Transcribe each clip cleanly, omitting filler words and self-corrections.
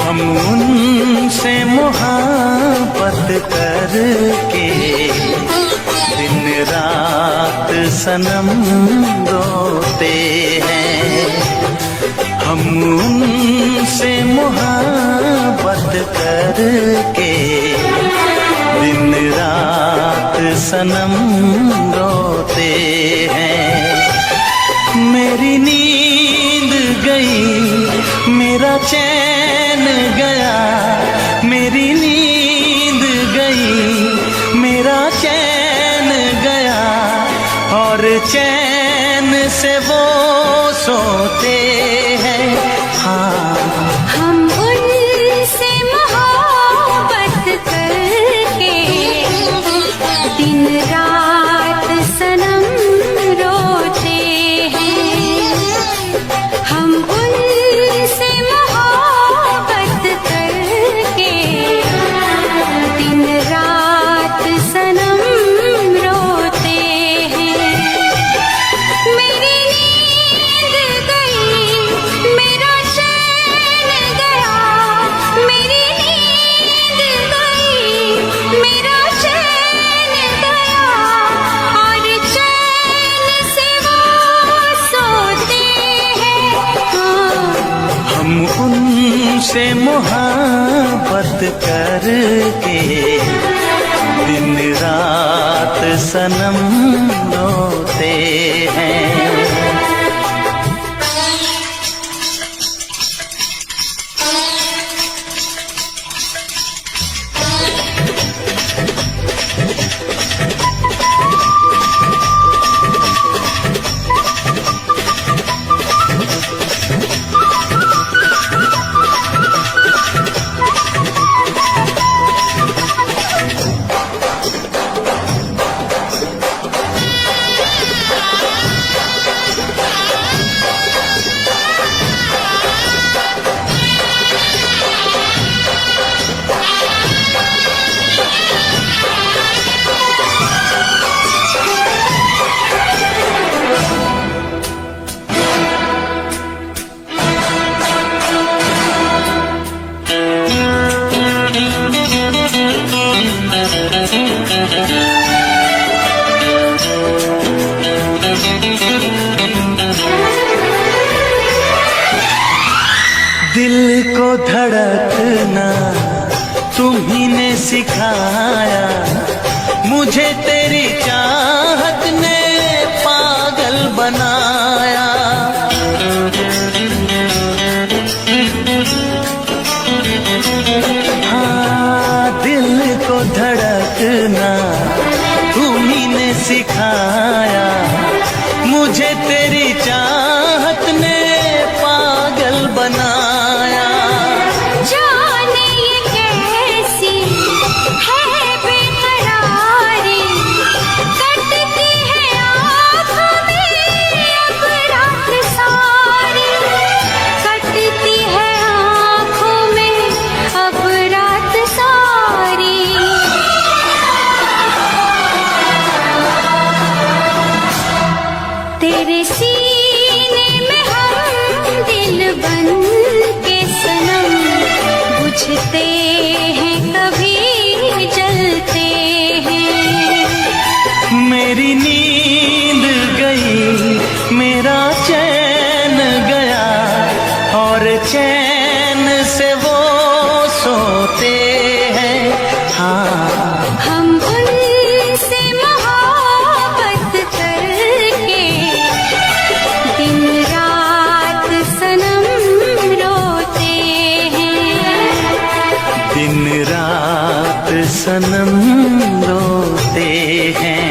हम उनसे मोहब्बत करके दिन रात सनम रोते हैं। हम उनसे मोहब्बत करके दिन रात सनम रोते हैं। मेरी नींद गई, मेरा चैन गया, मेरी नींद गई, मेरा चैन गया, और चैन से वो सोते हैं। हाँ, हम उनसे मोहब्बत करके दिन रात सनम रोते हैं। हम उनसे मोहब्बत करके दिन रात सनम रोते हैं। मेरी नींद गई, मेरा चैन गया, मेरी नींद गई, मेरा चैन गया, और चैन से वो सोते हैं। हाँ, हम उनसे मोहब्बत करके दिन रात सनम रोते हैं। दिल को धड़कना तुम्ही ने सिखाया, मुझे तेरी चाहत ने पागल बनाया। हाँ, दिल को धड़कना तुम्ही ने सिखाया, मुझे तेरी चाहत ने पागल बनाया। जाने ये कैसी है बेकरारी, कटती है आँखों में अब रात सारी, कटती है आँखों में अब रात सारी। तेरे सीने में हम दिल बन के सनम, बुझते हैं कभी जलते हैं। मेरी नींद गई, मेरा चैन गया, और चैन से वो सोते हैं। हाँ, हम उनसे मोहब्बत करके दिन रात सनम रोते हैं। दिन रात सनम रोते हैं।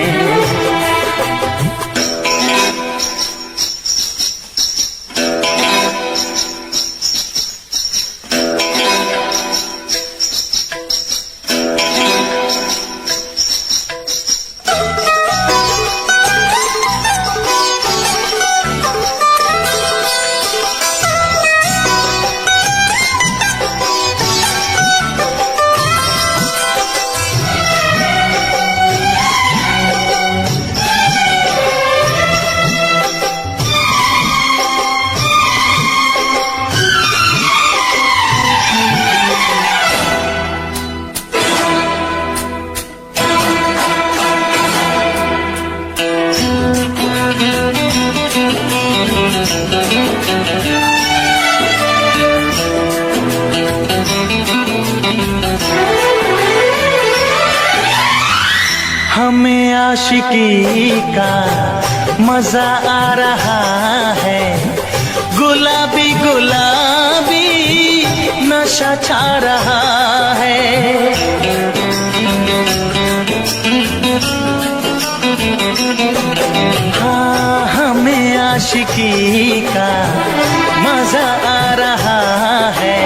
हमें आशिकी का मजा आ रहा है, गुलाबी गुलाबी नशा छा रहा है। हाँ, हमें आशिकी का मजा आ रहा है,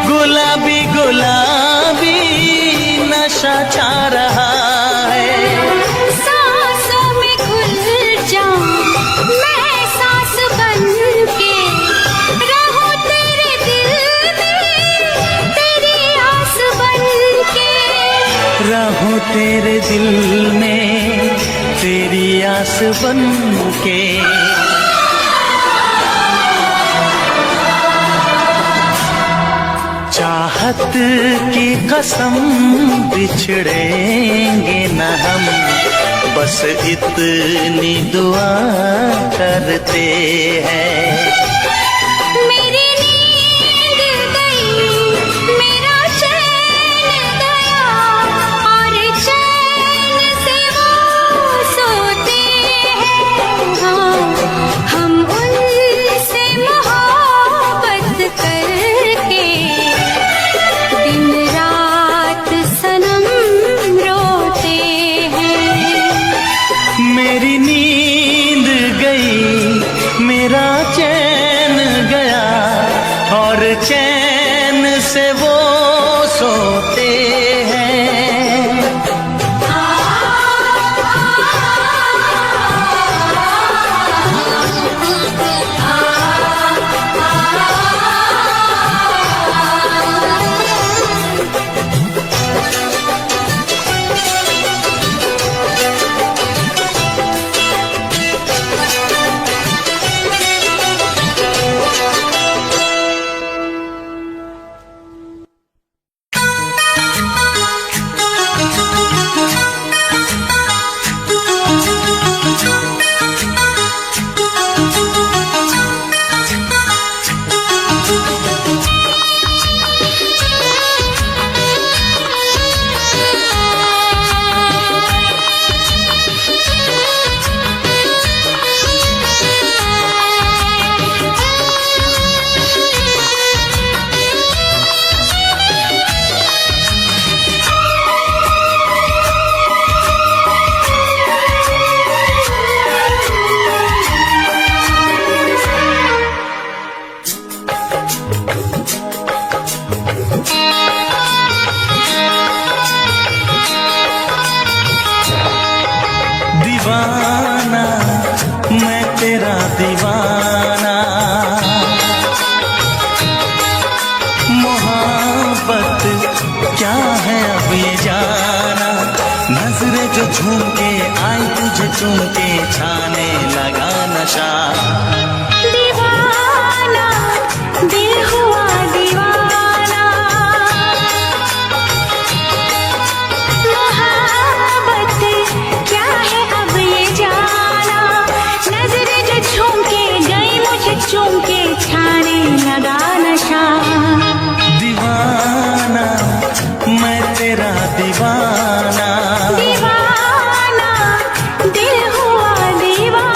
गुलाबी गुलाबी नशा छा रहा है। सांसों में घुल जाऊं मैं सांस बन के, रहूं तेरे दिल में तेरी आस बन के, रहूं तेरे दिल में तेरी आस बन के। चाहत की कसम बिछड़ेंगे न हम, बस इतनी दुआ करते हैं। मेरी नींद गई, मेरा चैन गया, और चैन से वो सोते हैं। हाँ, हम उनसे मोहब्बत करके दिन रात सनम रोते हैं। मेरी नींद गई, मेरा चैन गया, और चैन से वो सोते हैं। दीवाना मैं तेरा दीवाना, मोहब्बत क्या है अब ये जाना। नजरें जो झूम के आई तुझे चूम के, छाने लगा नशा। दीवाना दिल हुआ दीवाना, मोहब्बत क्या है अब ये जाना। नजरें जो झूम के गई मुझे चूम के, छाने लगा नशा। दीवाना मैं तेरा दीवाना, दीवाना दिल हुआ दीवाना।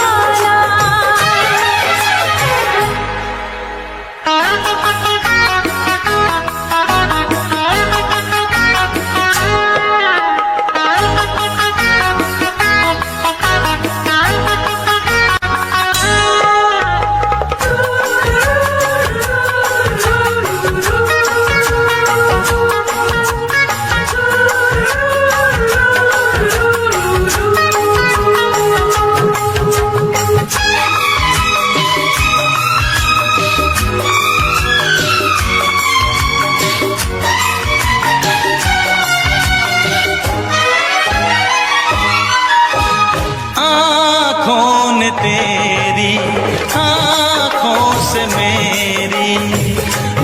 तेरी आँखों से मेरी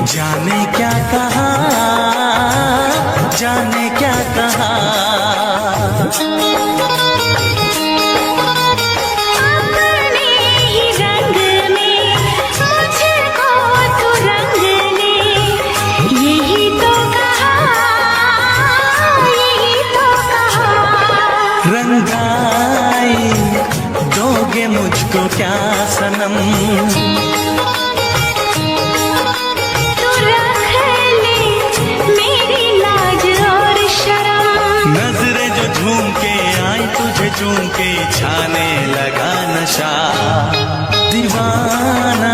जाने क्या कहा, जाने क्या कहा। अपने ही रंग में मुझको तू रंग ले, यही तो कहा, यही तो कहा। मुझको क्या सनम, तू रख ले मेरी लाज और शर्म। नजरें जो झूम के आई तुझे चूम के छाने लगा नशा। दीवाना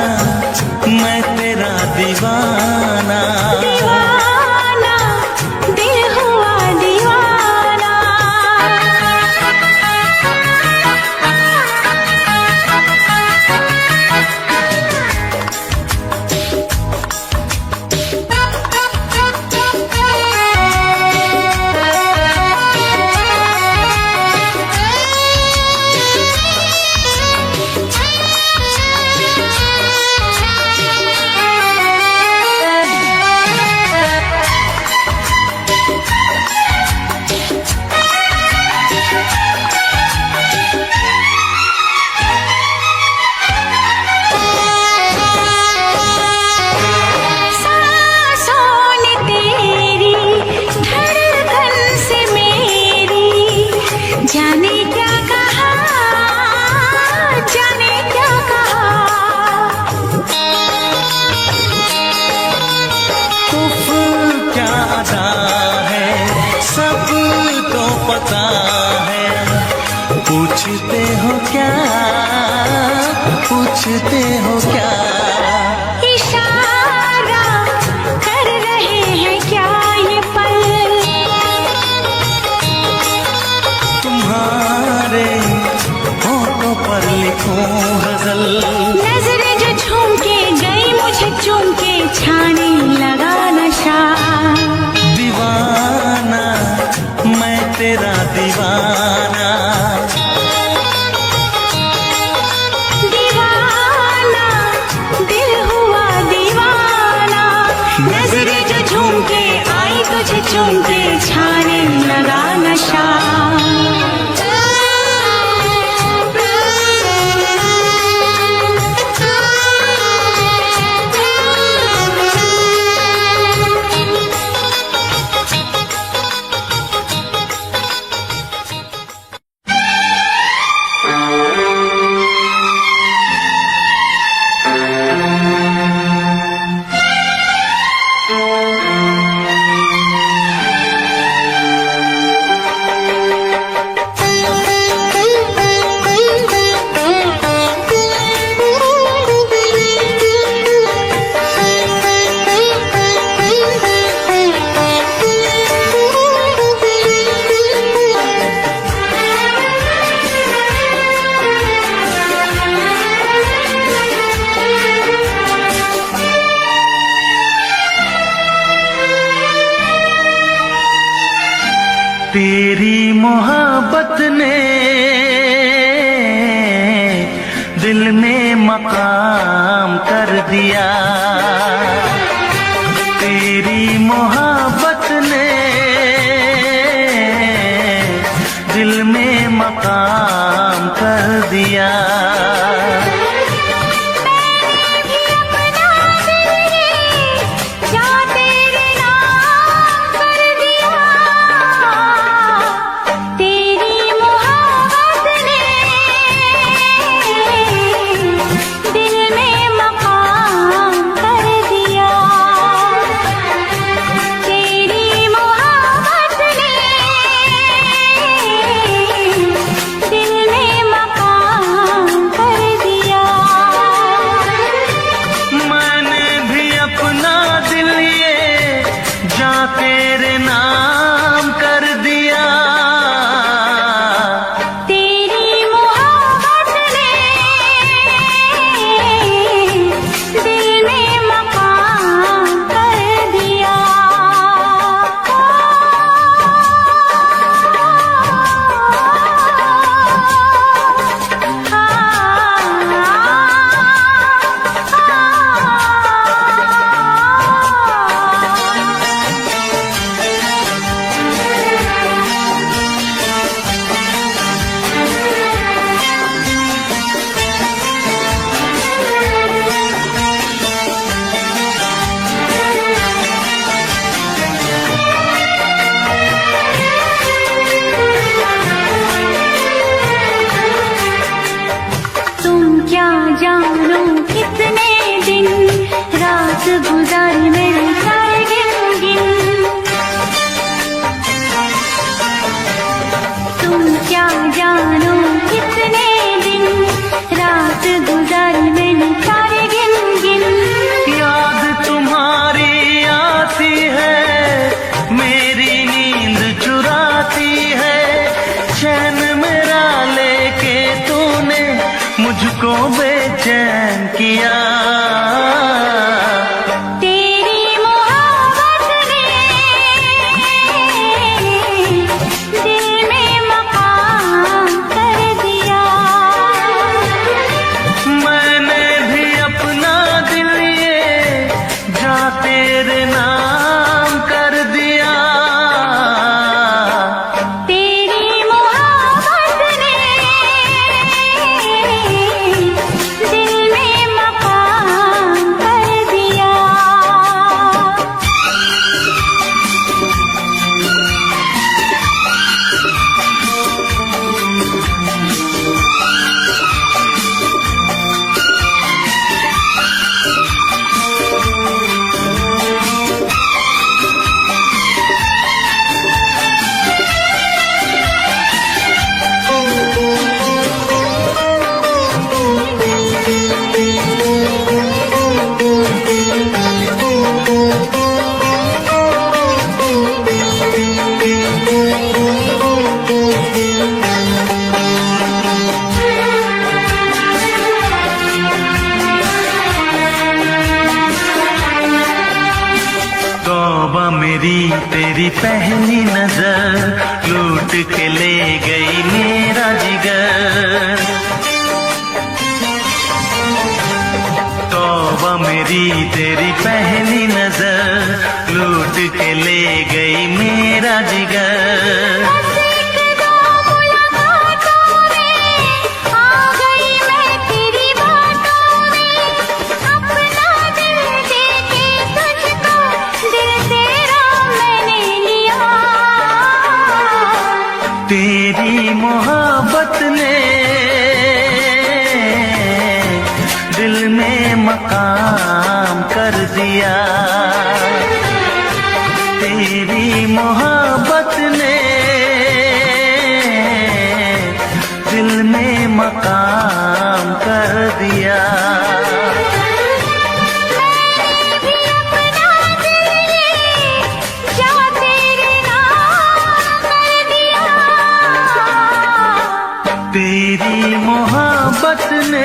मैं तेरा दीवाना, दीवाना दिल हुआ दीवाना। जाने क्या कहा, जाने क्या कहा। उफ क्या अदा है सब तो पता है। पूछते हो क्या, पूछते हो क्या, इशारा कर रहे हैं क्या ये पल। तुम्हारे होठों पर लिखूं गजल। नजरें जो झूम के गई मुझे चूम के छाने लगा नशा। दीवाना मैं तेरा दीवाना, दीवाना दिल हुआ दीवाना। नजरें जो झूम के आई तुझे चूम के छाने लगा नशा। तेरी मोहब्बत ने दिल में मकाम कर दिया। तेरी मोहब्बत ने दिल में मकाम कर दिया। दिल में मकान नजर लूट के ले गई मेरा जिगर। तौबा मेरी तेरी पहली नजर लूट के ले गई मेरा जिगर। तेरी मोहब्बत ने दिल में मकाम कर दिया। तेरी मोहब्बत ने दिल में मकाम कर दिया। तेरी मोहब्बत ने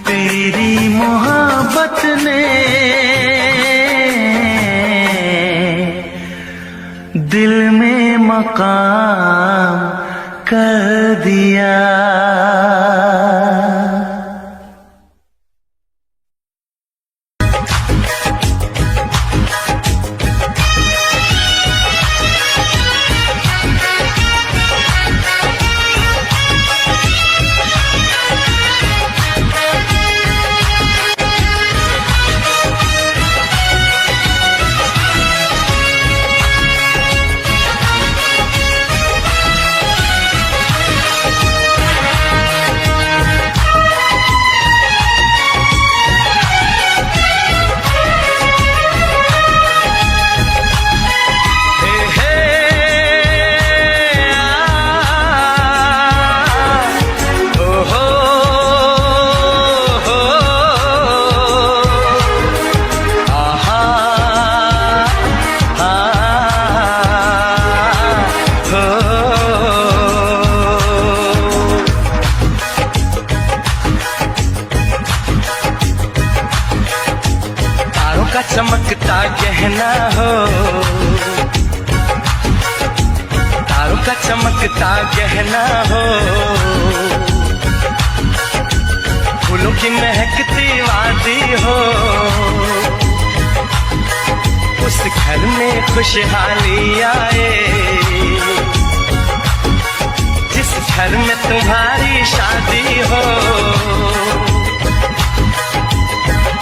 तेरी मोहब्बत ने दिल में मकाम कर दिया। चमकता गहना हो, तारों का चमकता गहना हो, फूलों की महकती वादी हो। उस घर में खुशहाली आए जिस घर में तुम्हारी शादी हो।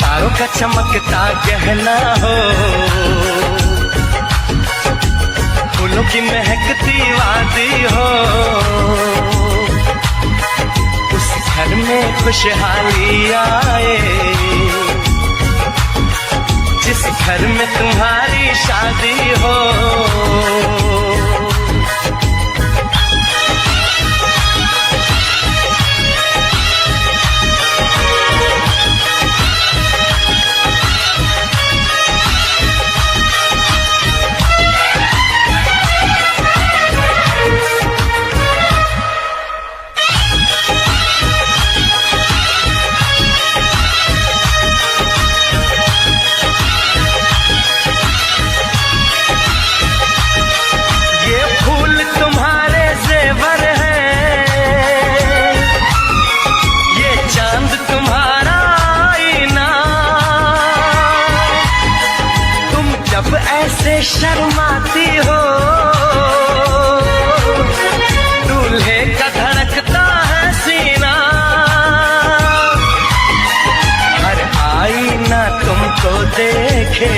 तारों का चमकता गहना हो, फूलों की महकती वादी हो। उस घर में खुशहाली आए जिस घर में तुम्हारी शादी हो। ऐसे शर्माती हो, दूल्हे का धड़कता है सीना। हर आईना तुमको देखे,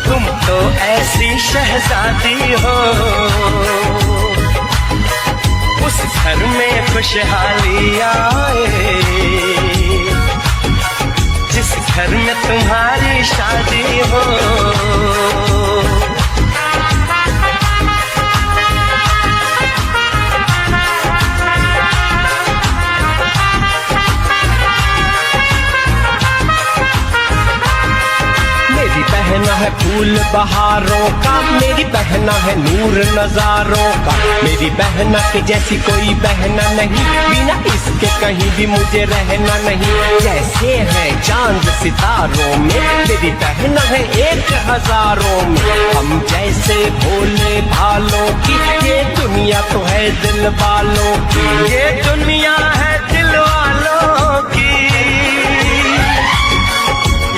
तुम तो ऐसी शहजादी हो। उस घर में खुशहाली आए जिस घर में तुम्हारी शादी हो। बहना है फूल बहारों का, मेरी बहना है नूर नजारों का। मेरी बहना के जैसी कोई बहना नहीं, बिना इसके कहीं भी मुझे रहना नहीं। जैसे है चांद सितारों में, मेरी बहना है 1000 में। हम जैसे भोले भालों की, ये दुनिया तो है दिल वालों की, ये दुनिया है दिल वालों की,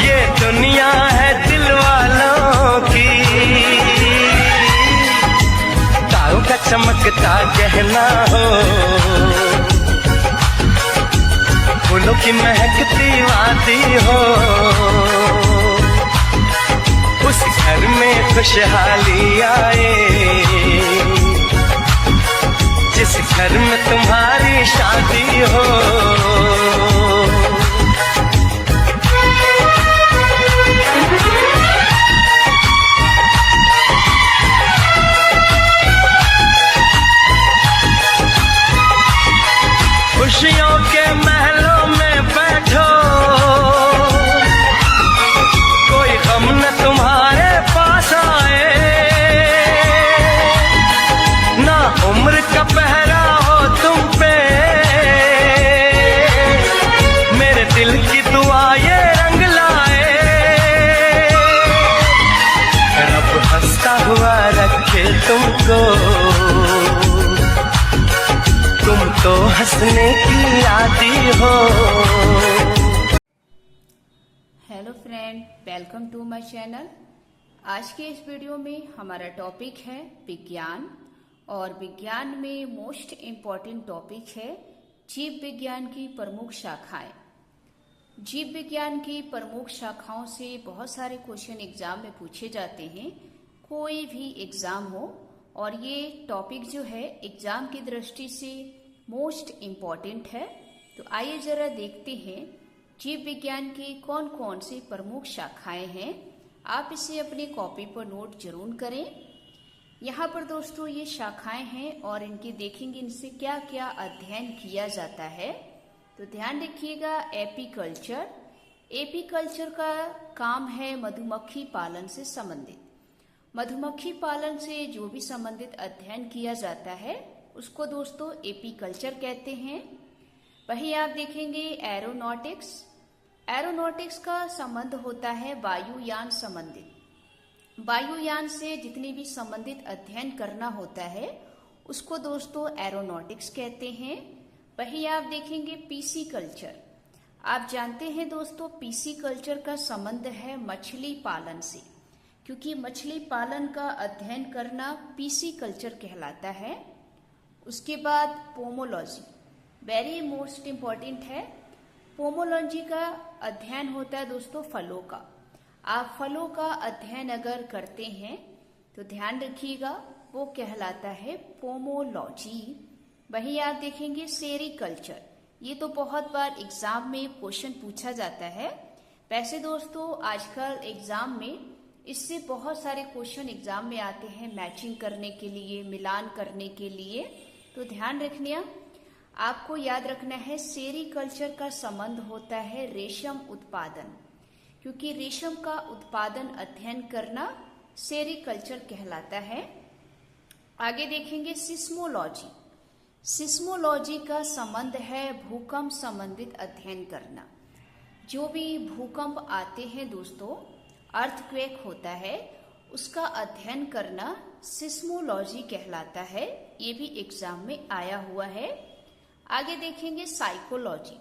ये दुनिया है दिल वालों की। तारों का चमकता गहना हो, फूलों की महकती वादी हो, उस घर में खुशहाली आए, जिस घर में तुम्हारी शादी हो। खुशियों के महलों में बैठो, कोई गम न तुम्हारे पास आए, ना उम्र का पहरा हो तुम पे, मेरे दिल की दुआ ये रंग लाए। रब हंसता हुआ रखे तुमको, तुम तो हंसने की आदी हो। Hello friend, welcome to my channel. आज के इस वीडियो में हमारा टॉपिक है विज्ञान, और विज्ञान में मोस्ट इम्पॉर्टेंट टॉपिक है जीव विज्ञान की प्रमुख शाखाएं। जीव विज्ञान की प्रमुख शाखाओं से बहुत सारे क्वेश्चन एग्जाम में पूछे जाते हैं, कोई भी एग्जाम हो, और ये टॉपिक जो है एग्जाम की दृष्टि से मोस्ट इम्पॉर्टेंट है। तो आइए जरा देखते हैं जीव विज्ञान की कौन कौन सी प्रमुख शाखाएं हैं। आप इसे अपनी कॉपी पर नोट जरूर करें। यहाँ पर दोस्तों ये शाखाएं हैं और इनके देखेंगे इनसे क्या क्या अध्ययन किया जाता है। तो ध्यान रखिएगा, एपीकल्चर। एपीकल्चर का काम है मधुमक्खी पालन से संबंधित। मधुमक्खी पालन से जो भी संबंधित अध्ययन किया जाता है उसको दोस्तों एपीकल्चर कहते हैं। वहीं आप देखेंगे एरोनॉटिक्स। एरोनॉटिक्स का संबंध होता है वायुयान संबंधित। वायुयान से जितनी भी संबंधित अध्ययन करना होता है उसको दोस्तों एरोनॉटिक्स कहते हैं। वहीं आप देखेंगे पीसी कल्चर। आप जानते हैं दोस्तों पीसी कल्चर का संबंध है मछली पालन से, क्योंकि मछली पालन का अध्ययन करना पीसी कल्चर कहलाता है। उसके बाद पोमोलॉजी, वेरी मोस्ट इम्पॉर्टेंट है। पोमोलॉजी का अध्ययन होता है दोस्तों फलों का। आप फलों का अध्ययन अगर करते हैं तो ध्यान रखिएगा वो कहलाता है पोमोलॉजी। वहीं आप देखेंगे सेरीकल्चर। ये तो बहुत बार एग्जाम में क्वेश्चन पूछा जाता है। वैसे दोस्तों आजकल एग्जाम में इससे बहुत सारे क्वेश्चन एग्जाम में आते हैं मैचिंग करने के लिए, मिलान करने के लिए। तो ध्यान रखना, आपको याद रखना है सेरीकल्चर का संबंध होता है रेशम उत्पादन, क्योंकि रेशम का उत्पादन अध्ययन करना सेरीकल्चर कहलाता है। आगे देखेंगे सिस्मोलॉजी। सिस्मोलॉजी का संबंध है भूकंप संबंधित अध्ययन करना। जो भी भूकंप आते हैं दोस्तों, अर्थक्वेक होता है, उसका अध्ययन करना सिस्मोलॉजी कहलाता है। ये भी एग्जाम में आया हुआ है। आगे देखेंगे साइकोलॉजी।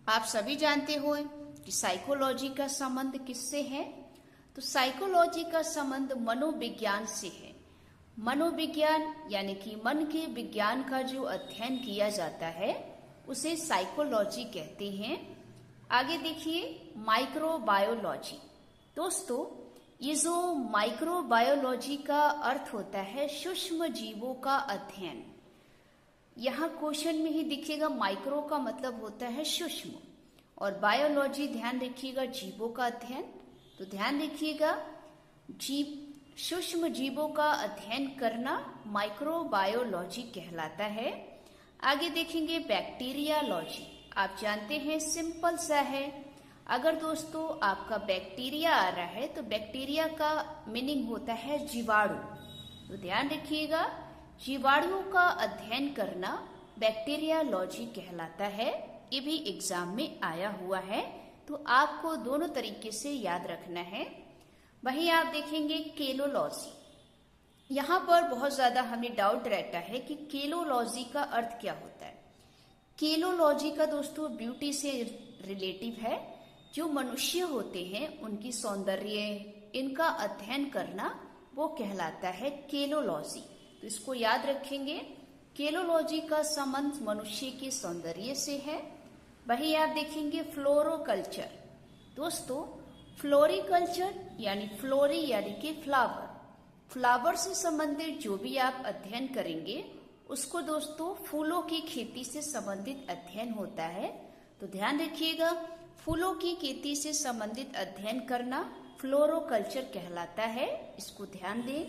आप सभी जानते हो कि साइकोलॉजी का संबंध किससे है। तो साइकोलॉजी का संबंध मनोविज्ञान से है। मनोविज्ञान यानी कि मन के विज्ञान का जो अध्ययन किया जाता है उसे साइकोलॉजी कहते हैं। आगे देखिए माइक्रोबायोलॉजी। दोस्तों ये जो माइक्रोबायोलॉजी का अर्थ होता है सूक्ष्म जीवों का अध्ययन। यहाँ क्वेश्चन में ही दिखेगा, माइक्रो का मतलब होता है सूक्ष्म और बायोलॉजी ध्यान रखिएगा जीवों का अध्ययन। तो ध्यान रखिएगा जीव सूक्ष्म जीवों का अध्ययन करना माइक्रोबायोलॉजी कहलाता है। आगे देखेंगे बैक्टीरियालॉजी। आप जानते हैं सिंपल सा है, अगर दोस्तों आपका बैक्टीरिया आ रहा है तो बैक्टीरिया का मीनिंग होता है जीवाणु। तो ध्यान रखिएगा, जीवाणुओं का अध्ययन करना बैक्टीरियालॉजी कहलाता है। ये भी एग्जाम में आया हुआ है, तो आपको दोनों तरीके से याद रखना है। वहीं आप देखेंगे केलोलॉजी। यहाँ पर बहुत ज्यादा हमें डाउट रहता है कि केलोलॉजी का अर्थ क्या होता है। केलोलॉजी का दोस्तों ब्यूटी से रिलेटिव है। जो मनुष्य होते हैं उनकी सौंदर्य, इनका अध्ययन करना वो कहलाता है केलोलॉजी। तो इसको याद रखेंगे, केलोलॉजी का संबंध मनुष्य के सौंदर्य से है। वही आप देखेंगे फ्लोरोकल्चर। दोस्तों फ्लोरिकल्चर यानी फ्लोरी यानी कि फ्लावर, फ्लावर से संबंधित जो भी आप अध्ययन करेंगे उसको दोस्तों फूलों की खेती से संबंधित अध्ययन होता है। तो ध्यान रखिएगा, फूलों की खेती से संबंधित अध्ययन करना फ्लोरोकल्चर कहलाता है, इसको ध्यान दें।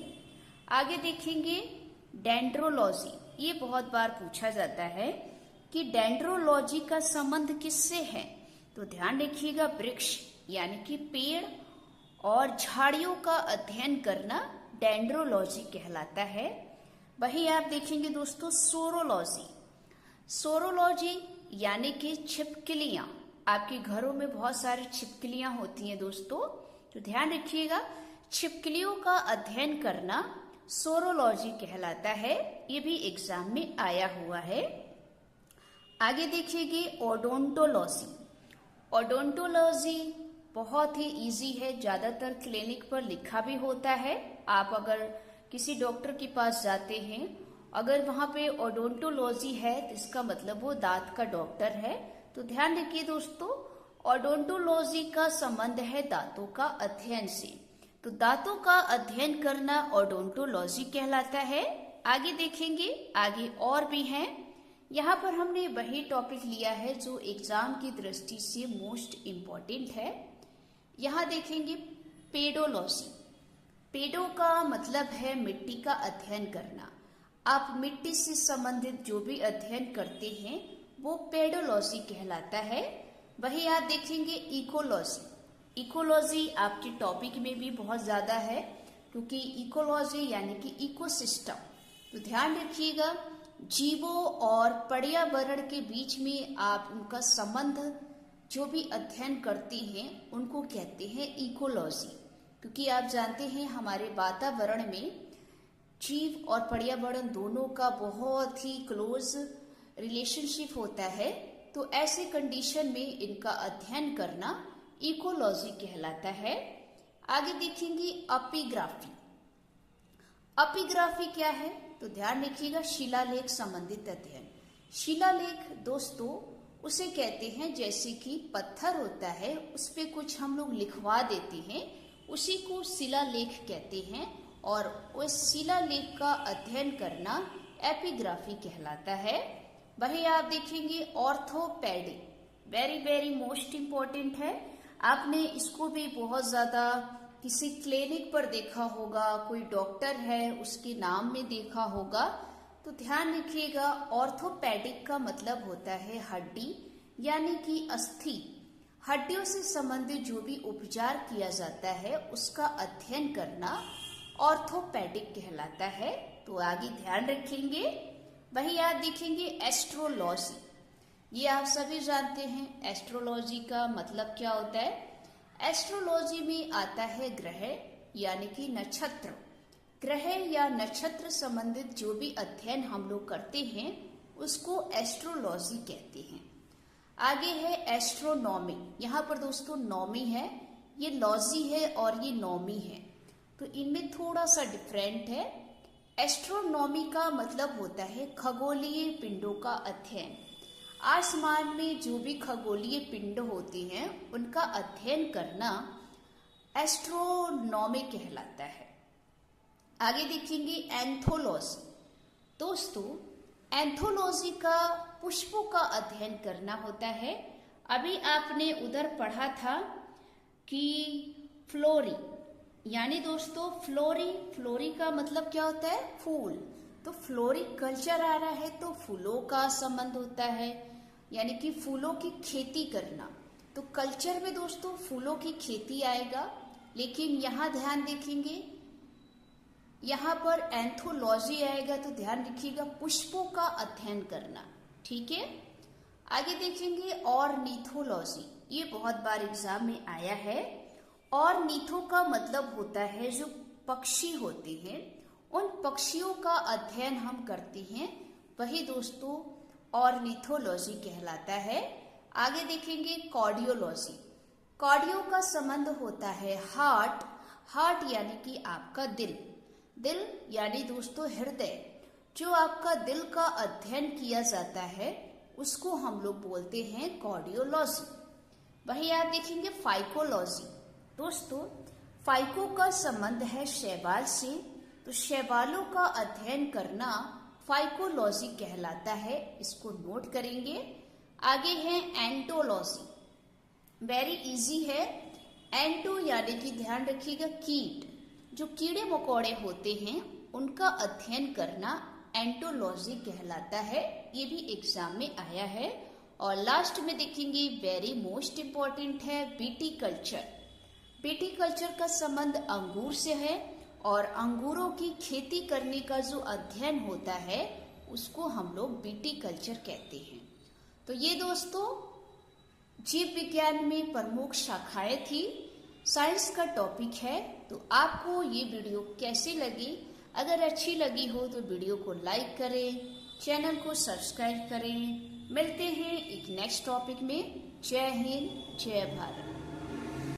आगे देखेंगे डेंड्रोलॉजी। ये बहुत बार पूछा जाता है कि डेंड्रोलॉजी का संबंध किससे है। तो ध्यान रखिएगा, वृक्ष यानी कि पेड़ और झाड़ियों का अध्ययन करना डेंड्रोलॉजी कहलाता है। वही आप देखेंगे दोस्तों सोरोलॉजी। सोरोलॉजी यानी कि छिपकलियां। आपके घरों में बहुत सारी छिपकलियां होती हैं दोस्तों, तो ध्यान रखिएगा, छिपकलियों का अध्ययन करना सोरोलॉजी कहलाता है। ये भी एग्जाम में आया हुआ है। आगे देखिएगा ओडोंटोलॉजी। ओडोंटोलॉजी बहुत ही इजी है, ज्यादातर क्लिनिक पर लिखा भी होता है। आप अगर किसी डॉक्टर के पास जाते हैं, अगर वहां पे ओडोंटोलॉजी है तो इसका मतलब वो दांत का डॉक्टर है। तो ध्यान रखिए दोस्तों, ओडोंटोलॉजी का संबंध है दांतों का अध्ययन से। तो दांतों का अध्ययन करना ओडोंटोलॉजी कहलाता है। आगे देखेंगे, आगे और भी हैं। यहाँ पर हमने वही टॉपिक लिया है जो एग्जाम की दृष्टि से मोस्ट इम्पोर्टेंट है। यहाँ देखेंगे पेडोलॉजी। पेडो का मतलब है मिट्टी का अध्ययन करना। आप मिट्टी से संबंधित जो भी अध्ययन करते हैं वो पेडोलॉजी कहलाता है। वही आप देखेंगे इकोलॉजी। इकोलॉजी आपके टॉपिक में भी बहुत ज्यादा है, क्योंकि इकोलॉजी यानी कि इकोसिस्टम। तो ध्यान रखिएगा, जीवों और पर्यावरण के बीच में आप उनका संबंध जो भी अध्ययन करते हैं उनको कहते हैं इकोलॉजी। क्योंकि आप जानते हैं हमारे वातावरण में जीव और पर्यावरण दोनों का बहुत ही क्लोज रिलेशनशिप होता है। तो ऐसे कंडीशन में इनका अध्ययन करना इकोलॉजी कहलाता है। आगे देखेंगे एपिग्राफी। एपिग्राफी क्या है? तो ध्यान रखिएगा, शिलालेख संबंधित अध्ययन। शिलालेख दोस्तों उसे कहते हैं जैसे कि पत्थर होता है उस पे कुछ हम लोग लिखवा देते हैं, उसी को शिलालेख कहते हैं। और उस शिलालेख का अध्ययन करना एपिग्राफी कहलाता है। वही आप देखेंगे orthopaedic, very very most important है। आपने इसको भी बहुत ज्यादा किसी क्लिनिक पर देखा होगा, कोई डॉक्टर है उसके नाम में देखा होगा। तो ध्यान रखिएगा, ऑर्थोपेडिक का मतलब होता है हड्डी यानी कि अस्थि। हड्डियों से संबंधित जो भी उपचार किया जाता है उसका अध्ययन करना ऑर्थोपेडिक कहलाता है। तो आगे ध्यान रखेंगे। वही आप देखेंगे एस्ट्रोलॉजी। ये आप सभी जानते हैं एस्ट्रोलॉजी का मतलब क्या होता है। एस्ट्रोलॉजी में आता है ग्रह यानी कि नक्षत्र। ग्रह या नक्षत्र संबंधित जो भी अध्ययन हम लोग करते हैं उसको एस्ट्रोलॉजी कहते हैं। आगे है एस्ट्रोनॉमी। यहाँ पर दोस्तों नॉमी है, ये लॉजी है और ये नॉमी है, तो इनमें थोड़ा सा डिफरेंट है। एस्ट्रोनॉमी का मतलब होता है खगोलीय पिंडों का अध्ययन। आसमान में जो भी खगोलीय पिंड होते हैं उनका अध्ययन करना एस्ट्रोनॉमी कहलाता है। आगे देखेंगे एंथोलॉजी। दोस्तों एंथोलॉजी का पुष्पों का अध्ययन करना होता है। अभी आपने उधर पढ़ा था कि फ्लोरी, यानी दोस्तों फ्लोरी का मतलब क्या होता है? फूल। तो फ्लोरिकल्चर आ रहा है तो फूलों का संबंध होता है, यानी कि फूलों की खेती करना। तो कल्चर में दोस्तों फूलों की खेती आएगा, लेकिन यहाँ ध्यान देखेंगे यहाँ पर एंथोलॉजी आएगा, तो ध्यान रखिएगा पुष्पों का अध्ययन करना। ठीक है, आगे देखेंगे ऑर्निथोलॉजी, ये बहुत बार एग्जाम में आया है। ऑर्निथो का मतलब होता है जो पक्षी होते हैं, उन पक्षियों का अध्ययन हम करते हैं, वही दोस्तों ऑर्निथोलॉजी कहलाता है। आगे देखेंगे कार्डियोलॉजी। कार्डियो का संबंध होता है हार्ट, हार्ट यानी कि आपका दिल, दिल यानी दोस्तों हृदय, जो आपका दिल का अध्ययन किया जाता है उसको हम लोग बोलते हैं कार्डियोलॉजी। वही आप देखेंगे फाइकोलॉजी। दोस्तों फाइको का संबंध है शैवाल से, तो शैवालों का अध्ययन करना फाइकोलॉजी कहलाता है, इसको नोट करेंगे। आगे है एंटोलॉजी, वेरी इजी है। एंटो यानी कि ध्यान रखिएगा कीट, जो कीड़े मकोड़े होते हैं उनका अध्ययन करना एंटोलॉजी कहलाता है, ये भी एग्जाम में आया है। और लास्ट में देखेंगे वेरी मोस्ट इम्पॉर्टेंट है विटीकल्चर। विटीकल्चर का संबंध अंगूर से है, और अंगूरों की खेती करने का जो अध्ययन होता है उसको हम लोग विटीकल्चर कहते हैं। तो ये दोस्तों जीव विज्ञान में प्रमुख शाखाएं थी, साइंस का टॉपिक है। तो आपको ये वीडियो कैसी लगी? अगर अच्छी लगी हो तो वीडियो को लाइक करें, चैनल को सब्सक्राइब करें। मिलते हैं एक नेक्स्ट टॉपिक में। जय हिंद, जय Bharat.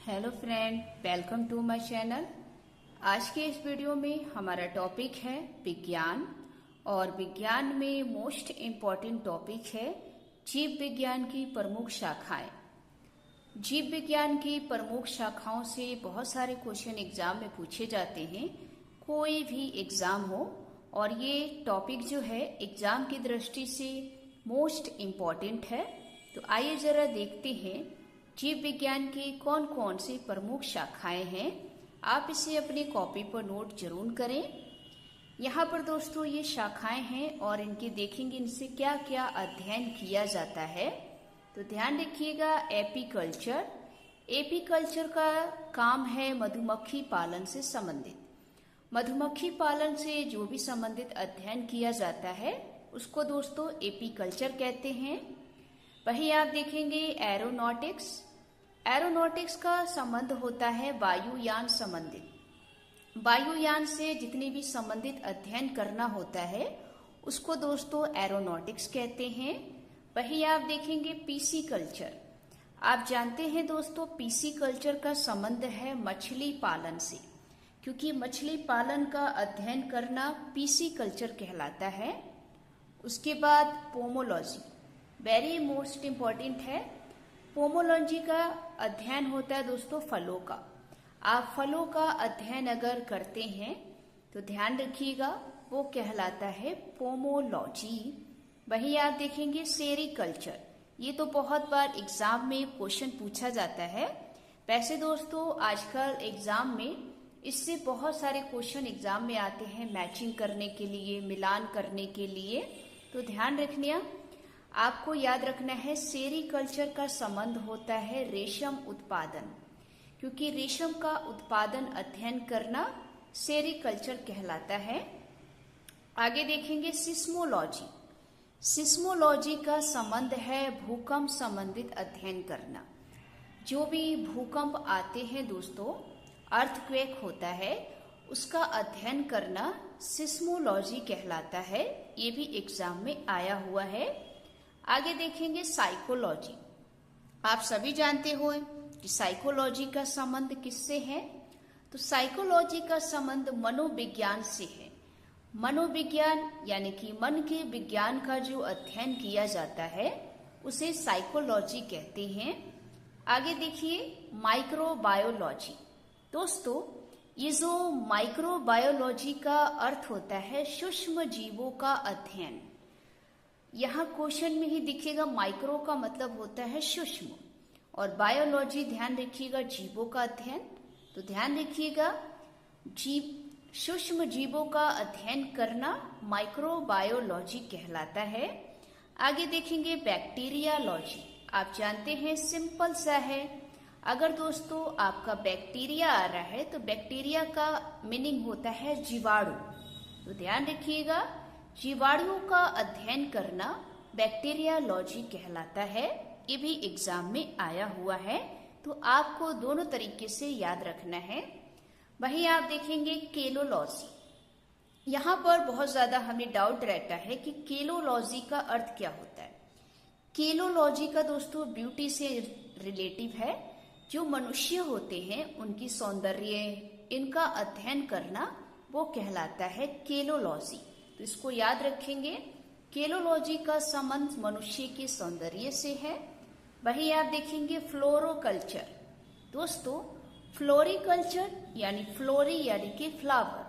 Hello friend, welcome to my channel. आज के इस वीडियो में हमारा टॉपिक है विज्ञान, और विज्ञान में मोस्ट इम्पॉर्टेंट टॉपिक है जीव विज्ञान की प्रमुख शाखाएं। जीव विज्ञान की प्रमुख शाखाओं से बहुत सारे क्वेश्चन एग्जाम में पूछे जाते हैं, कोई भी एग्जाम हो, और ये टॉपिक जो है एग्जाम की दृष्टि से मोस्ट इम्पॉर्टेंट है। तो आइए जरा देखते हैं जीव विज्ञान की कौन कौन सी प्रमुख शाखाएं हैं। आप इसे अपनी कॉपी पर नोट जरूर करें। यहाँ पर दोस्तों ये शाखाएं हैं और इनके देखेंगे इनसे क्या क्या अध्ययन किया जाता है। तो ध्यान रखिएगा एपीकल्चर। एपीकल्चर का काम है मधुमक्खी पालन से संबंधित। मधुमक्खी पालन से जो भी संबंधित अध्ययन किया जाता है उसको दोस्तों एपीकल्चर कहते हैं। वही आप देखेंगे एरोनॉटिक्स। एरोनॉटिक्स का संबंध होता है वायुयान संबंधित। वायुयान से जितने भी संबंधित अध्ययन करना होता है उसको दोस्तों एरोनॉटिक्स कहते हैं। वही आप देखेंगे पीसी कल्चर। आप जानते हैं दोस्तों पीसी कल्चर का संबंध है मछली पालन से, क्योंकि मछली पालन का अध्ययन करना पीसी कल्चर कहलाता है। उसके बाद पोमोलॉजी, वेरी मोस्ट इम्पॉर्टेंट है। पोमोलॉजी का अध्ययन होता है दोस्तों फलों का। आप फलों का अध्ययन अगर करते हैं तो ध्यान रखिएगा वो कहलाता है पोमोलॉजी। वही आप देखेंगे सेरीकल्चर। ये तो बहुत बार एग्जाम में क्वेश्चन पूछा जाता है। वैसे दोस्तों आजकल एग्जाम में इससे बहुत सारे क्वेश्चन एग्जाम में आते हैं मैचिंग करने के लिए, मिलान करने के लिए। तो ध्यान रखना, आपको याद रखना है सेरीकल्चर का संबंध होता है रेशम उत्पादन, क्योंकि रेशम का उत्पादन अध्ययन करना सेरीकल्चर कहलाता है। आगे देखेंगे सिस्मोलॉजी। सिस्मोलॉजी का संबंध है भूकंप संबंधित अध्ययन करना। जो भी भूकंप आते हैं दोस्तों, अर्थक्वेक होता है, उसका अध्ययन करना सिस्मोलॉजी कहलाता है। ये भी एग्जाम में आया हुआ है। आगे देखेंगे साइकोलॉजी। आप सभी जानते हो कि साइकोलॉजी का संबंध किससे है? तो साइकोलॉजी का संबंध मनोविज्ञान से है। मनोविज्ञान यानी कि मन के विज्ञान का जो अध्ययन किया जाता है उसे साइकोलॉजी कहते हैं। आगे देखिए माइक्रोबायोलॉजी। दोस्तों ये जो माइक्रोबायोलॉजी का अर्थ होता है सूक्ष्म जीवों का अध्ययन। यहाँ क्वेश्चन में ही दिखेगा, माइक्रो का मतलब होता है सूक्ष्म, और बायोलॉजी ध्यान रखिएगा जीवों का अध्ययन। तो ध्यान रखिएगा जीव, सूक्ष्म जीवों का अध्ययन करना माइक्रोबायोलॉजी कहलाता है। आगे देखेंगे बैक्टीरियालॉजी। आप जानते हैं सिंपल सा है। अगर दोस्तों आपका बैक्टीरिया आ रहा है तो बैक्टीरिया का मीनिंग होता है जीवाणु। तो ध्यान रखिएगा, जीवाणुओं का अध्ययन करना बैक्टीरियोलॉजी कहलाता है। ये भी एग्जाम में आया हुआ है, तो आपको दोनों तरीके से याद रखना है। वहीं आप देखेंगे केलोलॉजी। यहाँ पर बहुत ज्यादा हमें डाउट रहता है कि केलोलॉजी का अर्थ क्या होता है। केलोलॉजी का दोस्तों ब्यूटी से रिलेटिव है। जो मनुष्य होते हैं उनकी सौंदर्य, इनका अध्ययन करना वो कहलाता है केलोलॉजी। तो इसको याद रखेंगे, केलोलॉजी का संबंध मनुष्य के सौंदर्य से है। वही आप देखेंगे फ्लोरोकल्चर। दोस्तों फ्लोरिकल्चर यानी फ्लोरी यानी कि फ्लावर,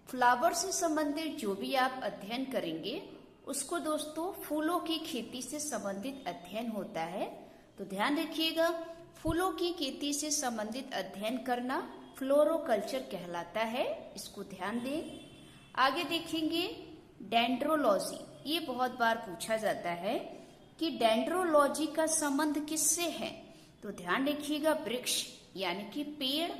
फ्लावर से संबंधित जो भी आप अध्ययन करेंगे उसको दोस्तों फूलों की खेती से संबंधित अध्ययन होता है। तो ध्यान रखिएगा, फूलों की खेती से संबंधित अध्ययन करना फ्लोरोकल्चर कहलाता है, इसको ध्यान दें। आगे देखेंगे डेंड्रोलॉजी। ये बहुत बार पूछा जाता है कि डेंड्रोलॉजी का संबंध किससे है। तो ध्यान रखिएगा, वृक्ष यानी कि पेड़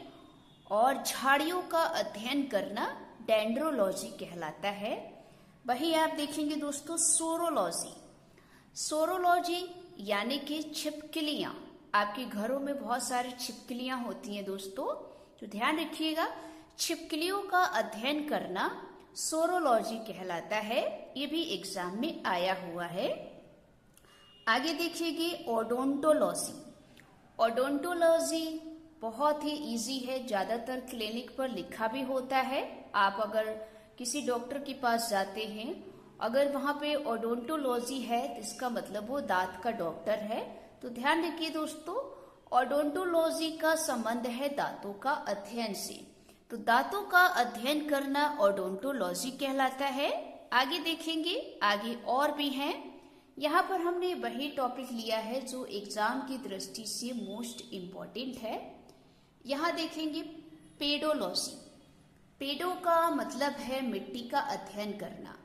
और झाड़ियों का अध्ययन करना डेंड्रोलॉजी कहलाता है। वही आप देखेंगे दोस्तों सोरोलॉजी। सोरोलॉजी यानी कि छिपकलियां। आपके घरों में बहुत सारी छिपकलियां होती हैं दोस्तों, तो ध्यान रखिएगा, छिपकलियों का अध्ययन करना सोरोलॉजी कहलाता है। ये भी एग्जाम में आया हुआ है। आगे देखिएगा ओडोंटोलॉजी। ओडोंटोलॉजी बहुत ही इजी है, ज्यादातर क्लिनिक पर लिखा भी होता है। आप अगर किसी डॉक्टर के पास जाते हैं, अगर वहां पे ओडोंटोलॉजी है तो इसका मतलब वो दांत का डॉक्टर है। तो ध्यान रखिए दोस्तों, ओडोंटोलॉजी का संबंध है दांतों का अध्ययन से। तो दांतों का अध्ययन करना ओडोंटोलॉजी कहलाता है। आगे देखेंगे, आगे और भी हैं। यहाँ पर हमने वही टॉपिक लिया है जो एग्जाम की दृष्टि से मोस्ट इम्पोर्टेंट है। यहाँ देखेंगे पेडोलॉजी। पेडो का मतलब है मिट्टी का अध्ययन करना।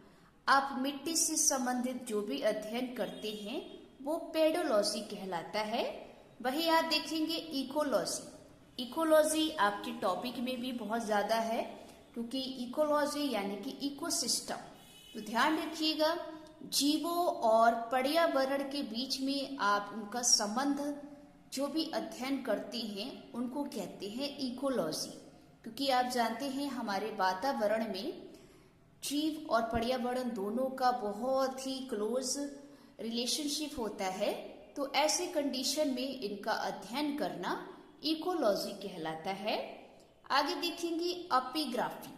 आप मिट्टी से संबंधित जो भी अध्ययन करते हैं वो पेडोलॉजी कहलाता है। वही आप देखेंगे इकोलॉजी। इकोलॉजी आपके टॉपिक में भी बहुत ज्यादा है, क्योंकि इकोलॉजी यानी कि इकोसिस्टम। तो ध्यान रखिएगा, जीवों और पर्यावरण के बीच में आप उनका संबंध जो भी अध्ययन करते हैं उनको कहते हैं इकोलॉजी। क्योंकि आप जानते हैं हमारे वातावरण में जीव और पर्यावरण दोनों का बहुत ही क्लोज रिलेशनशिप होता है। तो ऐसे कंडीशन में इनका अध्ययन करना इकोलॉजी कहलाता है। आगे देखेंगे एपिग्राफी।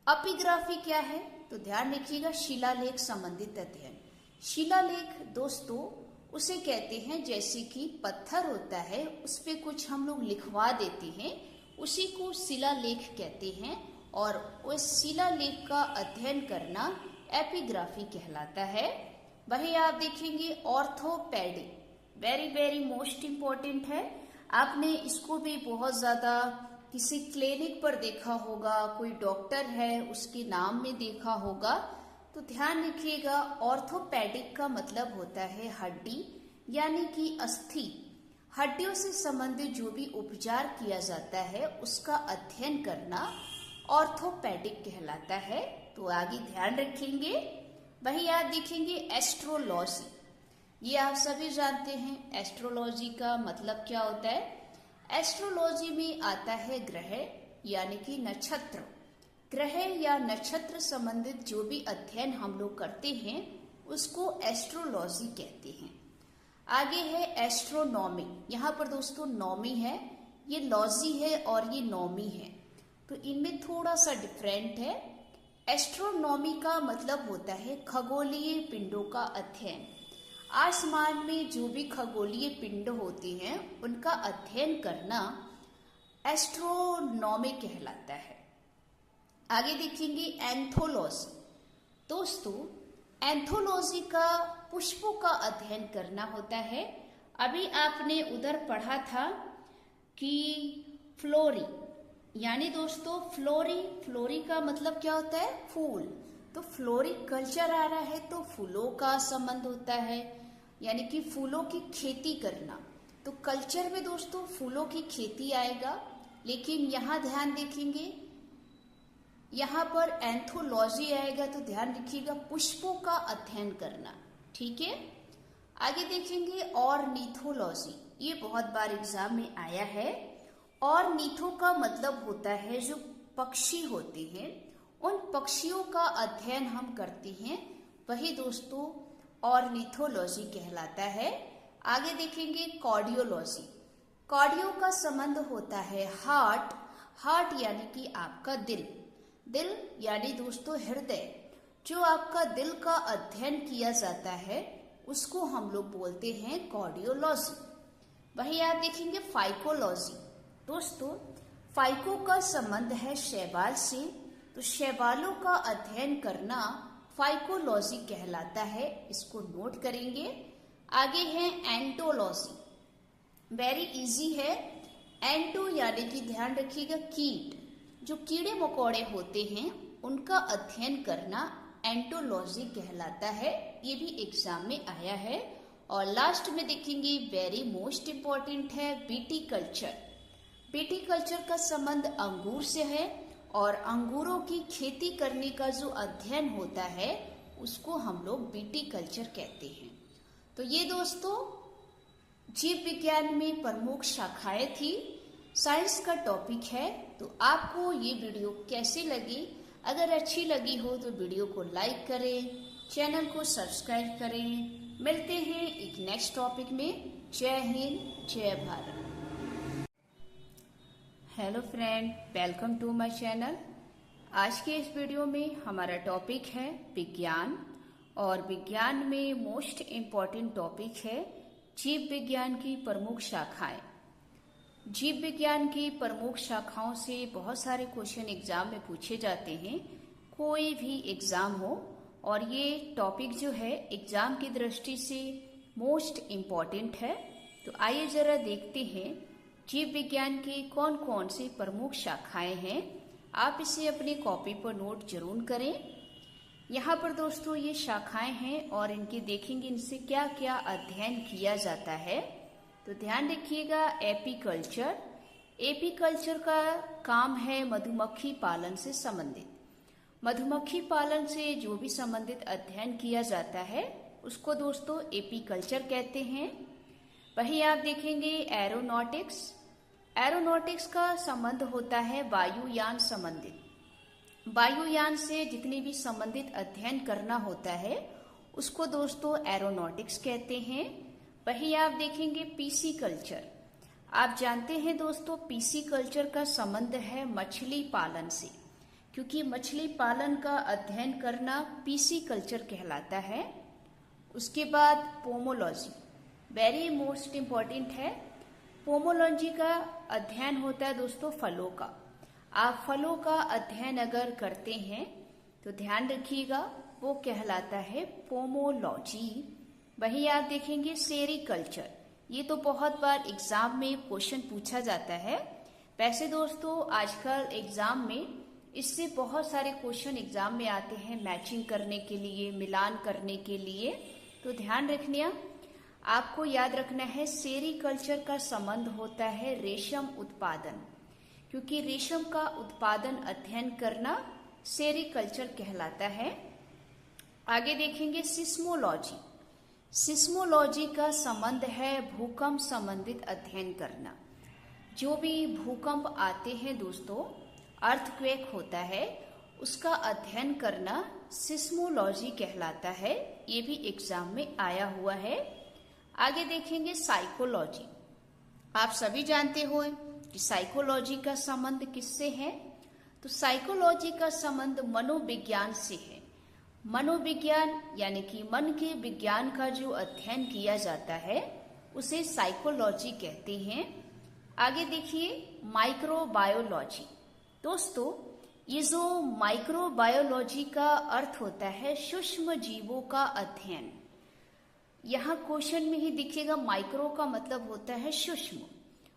एपिग्राफी क्या है? तो ध्यान रखिएगा, शिलालेख संबंधित अध्ययन। शिलालेख दोस्तों उसे कहते हैं जैसे कि पत्थर होता है उस पे कुछ हम लोग लिखवा देते हैं, उसी को शिलालेख कहते हैं। और उस शिलालेख का अध्ययन करना एपिग्राफी कहलाता है। वही आप देखेंगे orthopaedic, very very most important है। आपने इसको भी बहुत ज्यादा किसी क्लिनिक पर देखा होगा, कोई डॉक्टर है उसके नाम में देखा होगा। तो ध्यान रखिएगा, ऑर्थोपेडिक का मतलब होता है हड्डी यानी कि अस्थि। हड्डियों से संबंधित जो भी उपचार किया जाता है उसका अध्ययन करना ऑर्थोपेडिक कहलाता है। तो आगे ध्यान रखेंगे। वही आप देखेंगे एस्ट्रोलॉजी। ये आप सभी जानते हैं एस्ट्रोलॉजी का मतलब क्या होता है। एस्ट्रोलॉजी में आता है ग्रह यानी कि नक्षत्र। ग्रह या नक्षत्र संबंधित जो भी अध्ययन हम लोग करते हैं उसको एस्ट्रोलॉजी कहते हैं। आगे है एस्ट्रोनॉमी। यहाँ पर दोस्तों नॉमी है, ये लॉजी है और ये नॉमी है, तो इनमें थोड़ा सा डिफरेंट है। एस्ट्रोनॉमी का मतलब होता है खगोलीय पिंडों का अध्ययन। आसमान में जो भी खगोलीय पिंड होते हैं उनका अध्ययन करना एस्ट्रोनॉमी कहलाता है। आगे देखेंगे एंथोलॉजी। दोस्तों एंथोलॉजी का पुष्पों का अध्ययन करना होता है। अभी आपने उधर पढ़ा था कि फ्लोरी, यानी दोस्तों फ्लोरी का मतलब क्या होता है? फूल। तो फ्लोरिकल्चर आ रहा है तो फूलों का संबंध होता है। यानी कि फूलों की खेती करना। तो कल्चर में दोस्तों फूलों की खेती आएगा, लेकिन यहाँ ध्यान देखेंगे यहाँ पर एंथोलॉजी आएगा, तो ध्यान रखिएगा पुष्पों का अध्ययन करना। ठीक है, आगे देखेंगे ऑर्निथोलॉजी। ये बहुत बार एग्जाम में आया है। ऑर्निथो का मतलब होता है जो पक्षी होते हैं, उन पक्षियों का अध्ययन हम करते हैं, वही दोस्तों ऑर्निथोलॉजी कहलाता है। आगे देखेंगे कार्डियोलॉजी। कार्डियो का संबंध होता है हार्ट, हार्ट यानी कि आपका दिल, दिल यानी दोस्तों हृदय। जो आपका दिल का अध्ययन किया जाता है उसको हम लोग बोलते हैं कार्डियोलॉजी। वही आप देखेंगे फाइकोलॉजी। दोस्तों फाइको का संबंध है शैवाल से, तो शैवालों का अध्ययन करना फाइकोलॉजी कहलाता है, इसको नोट करेंगे। आगे है एंटोलॉजी, वेरी इजी है। एंटो यानी कि ध्यान रखिएगा कीट, जो कीड़े मकोड़े होते हैं उनका अध्ययन करना एंटोलॉजी कहलाता है, ये भी एग्जाम में आया है। और लास्ट में देखेंगे वेरी मोस्ट इम्पॉर्टेंट है विटीकल्चर। विटीकल्चर का संबंध अंगूर से है, और अंगूरों की खेती करने का जो अध्ययन होता है उसको हम लोग विटीकल्चर कहते हैं। तो ये दोस्तों जीव विज्ञान में प्रमुख शाखाएं थी, साइंस का टॉपिक है। तो आपको ये वीडियो कैसी लगी? अगर अच्छी लगी हो तो वीडियो को लाइक करें, चैनल को सब्सक्राइब करें। मिलते हैं एक नेक्स्ट टॉपिक में। जय हिंद, जय Bharat. Hello friend, welcome to my channel. आज के इस वीडियो में हमारा टॉपिक है विज्ञान, और विज्ञान में मोस्ट इम्पॉर्टेंट टॉपिक है जीव विज्ञान की प्रमुख शाखाएं। जीव विज्ञान की प्रमुख शाखाओं से बहुत सारे क्वेश्चन एग्जाम में पूछे जाते हैं, कोई भी एग्जाम हो, और ये टॉपिक जो है एग्जाम की दृष्टि से मोस्ट इम्पॉर्टेंट है। तो आइए जरा देखते हैं जीव विज्ञान की कौन कौन सी प्रमुख शाखाएं हैं। आप इसे अपनी कॉपी पर नोट जरूर करें। यहाँ पर दोस्तों ये शाखाएं हैं और इनके देखेंगे इनसे क्या क्या अध्ययन किया जाता है। तो ध्यान रखिएगा एपीकल्चर। एपीकल्चर का काम है मधुमक्खी पालन से संबंधित। मधुमक्खी पालन से जो भी संबंधित अध्ययन किया जाता है उसको दोस्तों एपीकल्चर कहते हैं। वही आप देखेंगे एरोनॉटिक्स। एरोनॉटिक्स का संबंध होता है वायुयान संबंधित। वायुयान से जितने भी संबंधित अध्ययन करना होता है उसको दोस्तों एरोनॉटिक्स कहते हैं। वही आप देखेंगे पीसी कल्चर। आप जानते हैं दोस्तों पीसी कल्चर का संबंध है मछली पालन से, क्योंकि मछली पालन का अध्ययन करना पीसी कल्चर कहलाता है। उसके बाद पोमोलॉजी, वेरी मोस्ट इम्पॉर्टेंट है। पोमोलॉजी का अध्ययन होता है दोस्तों फलों का। आप फलों का अध्ययन अगर करते हैं तो ध्यान रखिएगा वो कहलाता है पोमोलॉजी। वही आप देखेंगे सेरीकल्चर। ये तो बहुत बार एग्जाम में क्वेश्चन पूछा जाता है। वैसे दोस्तों आजकल एग्जाम में इससे बहुत सारे क्वेश्चन एग्जाम में आते हैं मैचिंग करने के लिए, मिलान करने के लिए। तो ध्यान रखना, आपको याद रखना है सेरीकल्चर का संबंध होता है रेशम उत्पादन, क्योंकि रेशम का उत्पादन अध्ययन करना सेरीकल्चर कहलाता है। आगे देखेंगे सिस्मोलॉजी। सिस्मोलॉजी का संबंध है भूकंप संबंधित अध्ययन करना। जो भी भूकंप आते हैं दोस्तों, अर्थक्वेक होता है, उसका अध्ययन करना सिस्मोलॉजी कहलाता है। ये भी एग्जाम में आया हुआ है। आगे देखेंगे साइकोलॉजी। आप सभी जानते हो कि साइकोलॉजी का संबंध किससे है? तो साइकोलॉजी का संबंध मनोविज्ञान से है। मनोविज्ञान यानी कि मन के विज्ञान का जो अध्ययन किया जाता है उसे साइकोलॉजी कहते हैं। आगे देखिए माइक्रोबायोलॉजी। दोस्तों ये जो माइक्रोबायोलॉजी का अर्थ होता है सूक्ष्म जीवों का अध्ययन। यहाँ क्वेश्चन में ही दिखेगा, माइक्रो का मतलब होता है सूक्ष्म,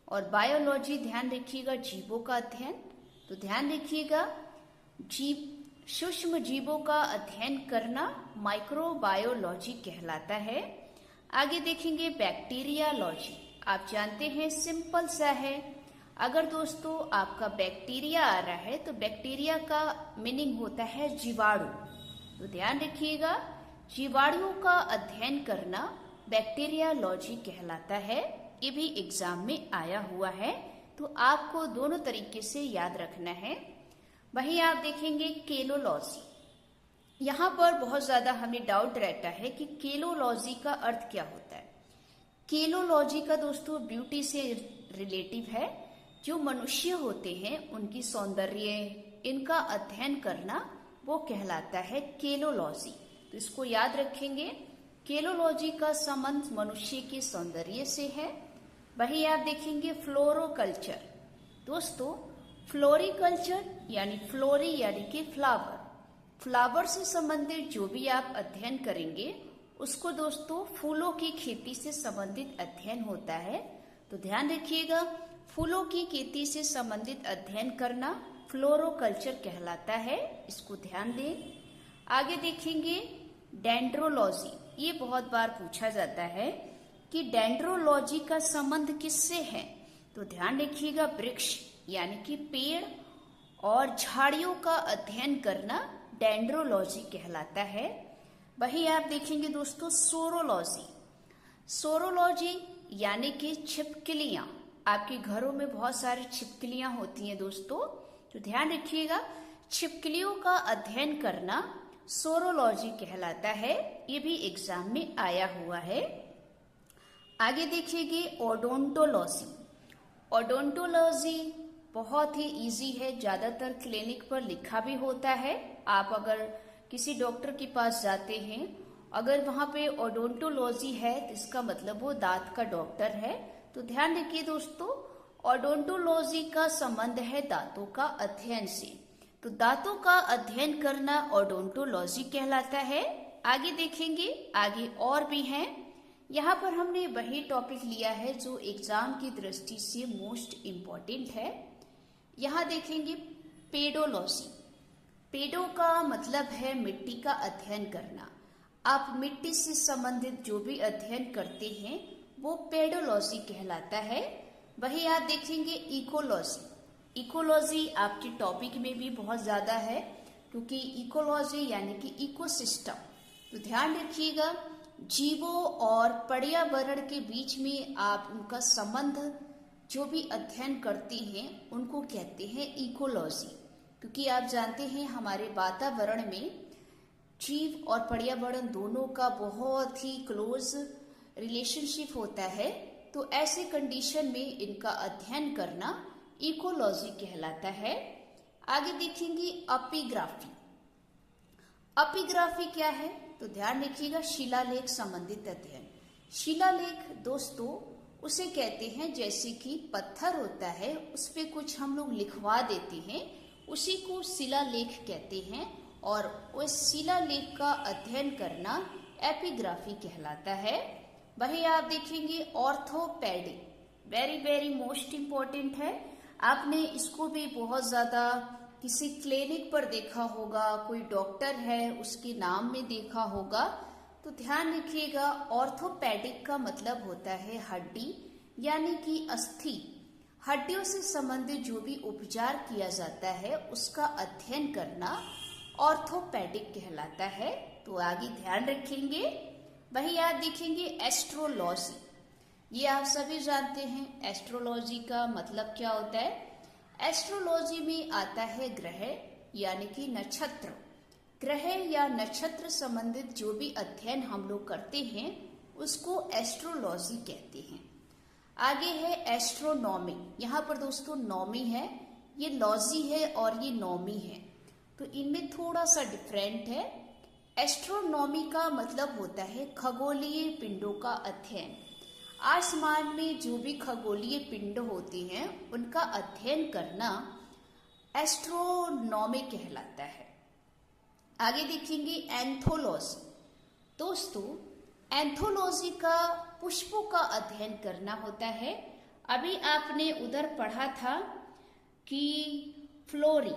और बायोलॉजी ध्यान रखिएगा जीवों का अध्ययन। तो ध्यान रखिएगा जीव, सूक्ष्म जीवों का अध्ययन करना माइक्रोबायोलॉजी कहलाता है। आगे देखेंगे बैक्टीरियालॉजी। आप जानते हैं सिंपल सा है। अगर दोस्तों आपका बैक्टीरिया आ रहा है तो बैक्टीरिया का मीनिंग होता है जीवाणु। तो ध्यान रखिएगा, जीवाणुओं का अध्ययन करना बैक्टीरियालॉजी कहलाता है। ये भी एग्जाम में आया हुआ है, तो आपको दोनों तरीके से याद रखना है। वहीं आप देखेंगे केलोलॉजी। यहाँ पर बहुत ज्यादा हमें डाउट रहता है कि केलोलॉजी का अर्थ क्या होता है। केलोलॉजी का दोस्तों ब्यूटी से रिलेटिव है। जो मनुष्य होते हैं उनकी सौंदर्य, इनका अध्ययन करना वो कहलाता है केलोलॉजी। तो इसको याद रखेंगे, केलोलॉजी का संबंध मनुष्य के सौंदर्य से है। वही आप देखेंगे फ्लोरोकल्चर। दोस्तों फ्लोरिकल्चर यानी फ्लोरी यानी कि फ्लावर, फ्लावर से संबंधित जो भी आप अध्ययन करेंगे उसको दोस्तों फूलों की खेती से संबंधित अध्ययन होता है। तो ध्यान रखिएगा, फूलों की खेती से संबंधित अध्ययन करना फ्लोरोकल्चर कहलाता है, इसको ध्यान दें। आगे देखेंगे डेंड्रोलॉजी। ये बहुत बार पूछा जाता है कि डेंड्रोलॉजी का संबंध किससे है। तो ध्यान रखिएगा, वृक्ष यानी कि पेड़ और झाड़ियों का अध्ययन करना डेंड्रोलॉजी कहलाता है। वही आप देखेंगे दोस्तों सोरोलॉजी। सोरोलॉजी यानी कि छिपकलियां। आपके घरों में बहुत सारी छिपकलियां होती हैं दोस्तों, तो ध्यान रखिएगा, छिपकलियों का अध्ययन करना सोरोलॉजी कहलाता है। ये भी एग्जाम में आया हुआ है। आगे देखिएगा ओडोंटोलॉजी। ओडोंटोलॉजी बहुत ही इजी है, ज्यादातर क्लिनिक पर लिखा भी होता है। आप अगर किसी डॉक्टर के पास जाते हैं, अगर वहां पे ओडोंटोलॉजी है तो इसका मतलब वो दांत का डॉक्टर है। तो ध्यान रखिए दोस्तों, ओडोंटोलॉजी का संबंध है दांतों का अध्ययन से। तो दांतों का अध्ययन करना ओडोंटोलॉजी कहलाता है। आगे देखेंगे, आगे और भी हैं। यहाँ पर हमने वही टॉपिक लिया है जो एग्जाम की दृष्टि से मोस्ट इम्पोर्टेंट है। यहाँ देखेंगे पेडोलॉजी। पेडो का मतलब है मिट्टी का अध्ययन करना। आप मिट्टी से संबंधित जो भी अध्ययन करते हैं वो पेडोलॉजी कहलाता है। वही आप देखेंगे इकोलॉजी। इकोलॉजी आपके टॉपिक में भी बहुत ज्यादा है, क्योंकि इकोलॉजी यानी कि इकोसिस्टम। तो ध्यान रखिएगा, जीवों और पर्यावरण के बीच में आप उनका संबंध जो भी अध्ययन करते हैं उनको कहते हैं इकोलॉजी। क्योंकि आप जानते हैं हमारे वातावरण में जीव और पर्यावरण दोनों का बहुत ही क्लोज रिलेशनशिप होता है। तो ऐसे कंडीशन में इनका अध्ययन करना इकोलॉजी कहलाता है। आगे देखेंगे एपिग्राफी। एपिग्राफी क्या है? तो ध्यान रखिएगा, शिलालेख संबंधित अध्ययन। शिलालेख दोस्तों उसे कहते हैं जैसे कि पत्थर होता है उस पे कुछ हम लोग लिखवा देते हैं, उसी को शिलालेख कहते हैं। और उस शिलालेख का अध्ययन करना एपिग्राफी कहलाता है। वही आप देखेंगे orthopaedic, very very most important है। आपने इसको भी बहुत ज्यादा किसी क्लिनिक पर देखा होगा, कोई डॉक्टर है उसके नाम में देखा होगा। तो ध्यान रखिएगा, ऑर्थोपेडिक का मतलब होता है हड्डी यानी कि अस्थि। हड्डियों से संबंधित जो भी उपचार किया जाता है उसका अध्ययन करना ऑर्थोपेडिक कहलाता है। तो आगे ध्यान रखेंगे। वही आप देखेंगे एस्ट्रोलॉजी। ये आप सभी जानते हैं एस्ट्रोलॉजी का मतलब क्या होता है। एस्ट्रोलॉजी में आता है ग्रह यानी कि नक्षत्र। ग्रह या नक्षत्र संबंधित जो भी अध्ययन हम लोग करते हैं उसको एस्ट्रोलॉजी कहते हैं। आगे है एस्ट्रोनॉमी। यहाँ पर दोस्तों नॉमी है, ये लॉजी है और ये नॉमी है, तो इनमें थोड़ा सा डिफरेंट है। एस्ट्रोनॉमी का मतलब होता है खगोलीय पिंडों का अध्ययन। आसमान में जो भी खगोलीय पिंड होते हैं उनका अध्ययन करना एस्ट्रोनॉमी कहलाता है। आगे देखेंगे एंथोलॉजी। दोस्तों एंथोलॉजी का पुष्पों का अध्ययन करना होता है। अभी आपने उधर पढ़ा था कि फ्लोरी,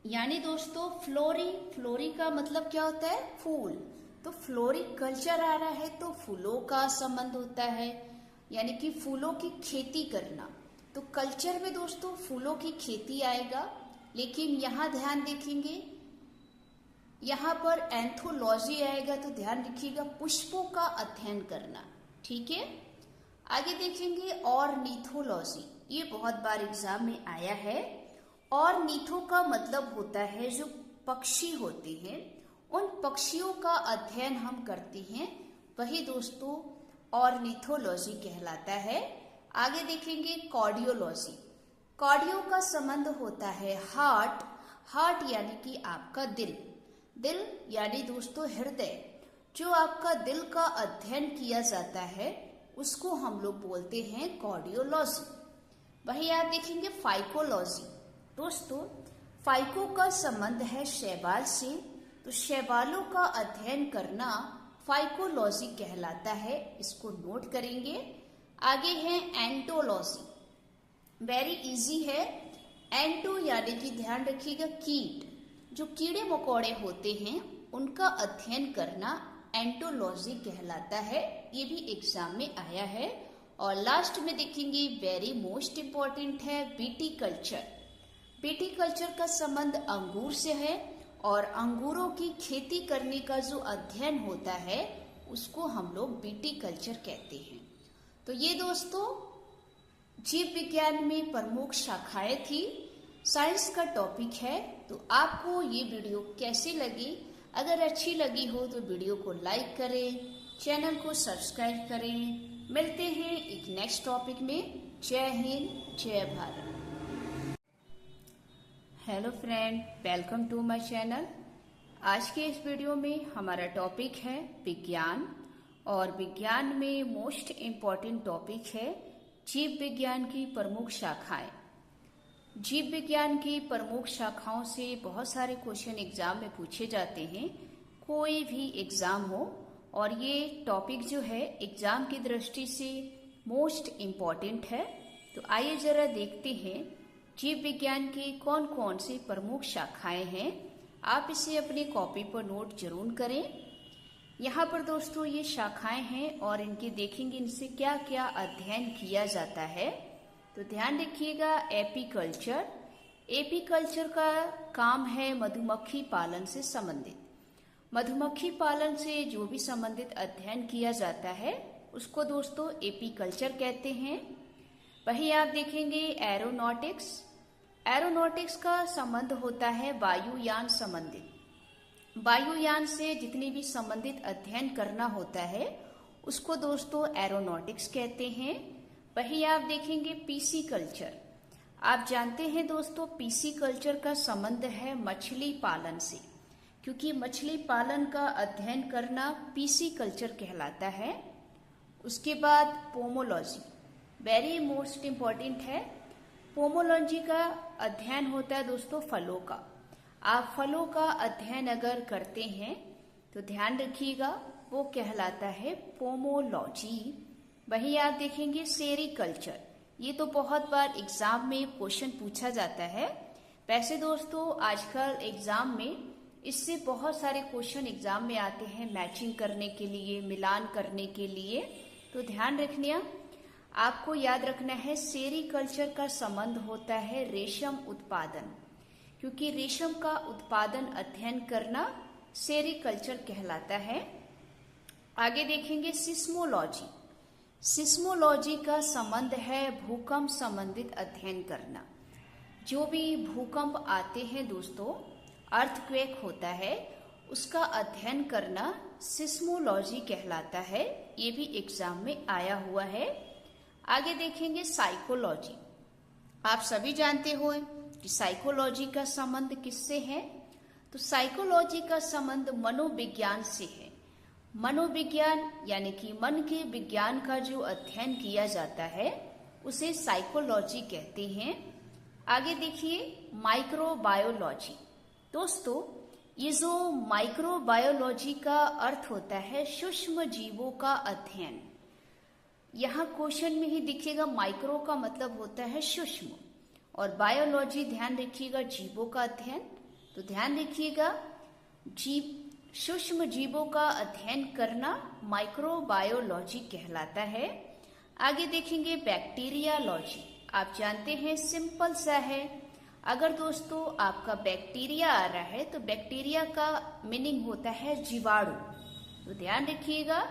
यानी दोस्तों फ्लोरी, फ्लोरी का मतलब क्या होता है? फूल। तो फ्लोरिकल्चर आ रहा है तो फूलों का संबंध होता है, यानी कि फूलों की खेती करना। तो कल्चर में दोस्तों फूलों की खेती आएगा, लेकिन यहाँ ध्यान देखेंगे, यहाँ पर एंथोलॉजी आएगा तो ध्यान रखिएगा पुष्पों का अध्ययन करना। ठीक है, आगे देखेंगे ऑर्निथोलॉजी, ये बहुत बार एग्जाम में आया है। ऑर्निथो का मतलब होता है जो पक्षी होते हैं, उन पक्षियों का अध्ययन हम करते हैं, वही दोस्तों ऑर्निथोलॉजी कहलाता है। आगे देखेंगे कार्डियोलॉजी। कार्डियो का संबंध होता है हार्ट, हार्ट यानी कि आपका दिल, दिल यानी दोस्तों हृदय। जो आपका दिल का अध्ययन किया जाता है उसको हम लोग बोलते हैं कार्डियोलॉजी। वही आप देखेंगे फाइकोलॉजी। दोस्तों फाइको का संबंध है शैवाल से, तो शैवालों का अध्ययन करना फाइकोलॉजी कहलाता है, इसको नोट करेंगे। आगे है एंटोलॉजी, वेरी इजी है। एंटो यानी कि ध्यान रखिएगा कीट, जो कीड़े मकोड़े होते हैं उनका अध्ययन करना एंटोलॉजी कहलाता है, ये भी एग्जाम में आया है। और लास्ट में देखेंगे वेरी मोस्ट इम्पॉर्टेंट है विटिकल्चर। विटिकल्चर का संबंध अंगूर से है और अंगूरों की खेती करने का जो अध्ययन होता है उसको हम लोग विटिकल्चर कहते हैं। तो ये दोस्तों जीव विज्ञान में प्रमुख शाखाएं थी, साइंस का टॉपिक है। तो आपको ये वीडियो कैसी लगी? अगर अच्छी लगी हो तो वीडियो को लाइक करें, चैनल को सब्सक्राइब करें। मिलते हैं एक नेक्स्ट टॉपिक में। जय हिंद, जय Bharat. Hello friend, welcome to my channel. आज के इस वीडियो में हमारा टॉपिक है विज्ञान, और विज्ञान में मोस्ट इम्पॉर्टेंट टॉपिक है जीव विज्ञान की प्रमुख शाखाएं। जीव विज्ञान की प्रमुख शाखाओं से बहुत सारे क्वेश्चन एग्जाम में पूछे जाते हैं, कोई भी एग्जाम हो, और ये टॉपिक जो है एग्जाम की दृष्टि से मोस्ट इम्पॉर्टेंट है। तो आइए जरा देखते हैं जीव विज्ञान की कौन कौन सी प्रमुख शाखाएं हैं। आप इसे अपनी कॉपी पर नोट जरूर करें। यहाँ पर दोस्तों ये शाखाएं हैं और इनके देखेंगे इनसे क्या क्या अध्ययन किया जाता है। तो ध्यान रखिएगा एपीकल्चर। एपीकल्चर का काम है मधुमक्खी पालन से संबंधित। मधुमक्खी पालन से जो भी संबंधित अध्ययन किया जाता है उसको दोस्तों एपीकल्चर कहते हैं। वही आप देखेंगे एरोनॉटिक्स। एरोनॉटिक्स का संबंध होता है वायुयान संबंधित। वायुयान से जितनी भी संबंधित अध्ययन करना होता है उसको दोस्तों एरोनॉटिक्स कहते हैं। वही आप देखेंगे पीसी कल्चर। आप जानते हैं दोस्तों पीसी कल्चर का संबंध है मछली पालन से, क्योंकि मछली पालन का अध्ययन करना पीसी कल्चर कहलाता है। उसके बाद पोमोलॉजी, वेरी मोस्ट इम्पॉर्टेंट है। पोमोलॉजी का अध्ययन होता है दोस्तों फलों का। आप फलों का अध्ययन अगर करते हैं तो ध्यान रखिएगा वो कहलाता है पोमोलॉजी। वही आप देखेंगे सेरीकल्चर। ये तो बहुत बार एग्जाम में क्वेश्चन पूछा जाता है। वैसे दोस्तों आजकल एग्जाम में इससे बहुत सारे क्वेश्चन एग्जाम में आते हैं मैचिंग करने के लिए, मिलान करने के लिए। तो ध्यान रखना, आपको याद रखना है सेरीकल्चर का संबंध होता है रेशम उत्पादन, क्योंकि रेशम का उत्पादन अध्ययन करना सेरीकल्चर कहलाता है। आगे देखेंगे सिस्मोलॉजी। सिस्मोलॉजी का संबंध है भूकंप संबंधित अध्ययन करना। जो भी भूकंप आते हैं दोस्तों, अर्थक्वेक होता है, उसका अध्ययन करना सिस्मोलॉजी कहलाता है। ये भी एग्जाम में आया हुआ है। आगे देखेंगे साइकोलॉजी। आप सभी जानते हो कि साइकोलॉजी का संबंध किससे है? तो साइकोलॉजी का संबंध मनोविज्ञान से है। मनोविज्ञान यानी कि मन के विज्ञान का जो अध्ययन किया जाता है उसे साइकोलॉजी कहते हैं। आगे देखिए माइक्रोबायोलॉजी। दोस्तों ये जो माइक्रोबायोलॉजी का अर्थ होता है सूक्ष्म जीवों का अध्ययन। यहाँ क्वेश्चन में ही दिखेगा, माइक्रो का मतलब होता है सूक्ष्म और बायोलॉजी ध्यान रखिएगा जीवों का अध्ययन। तो ध्यान रखिएगा जीव सूक्ष्म जीवों का अध्ययन करना माइक्रोबायोलॉजी कहलाता है। आगे देखेंगे बैक्टीरियालॉजी। आप जानते हैं सिंपल सा है। अगर दोस्तों आपका बैक्टीरिया आ रहा है तो बैक्टीरिया का मीनिंग होता है जीवाणु। तो ध्यान रखिएगा,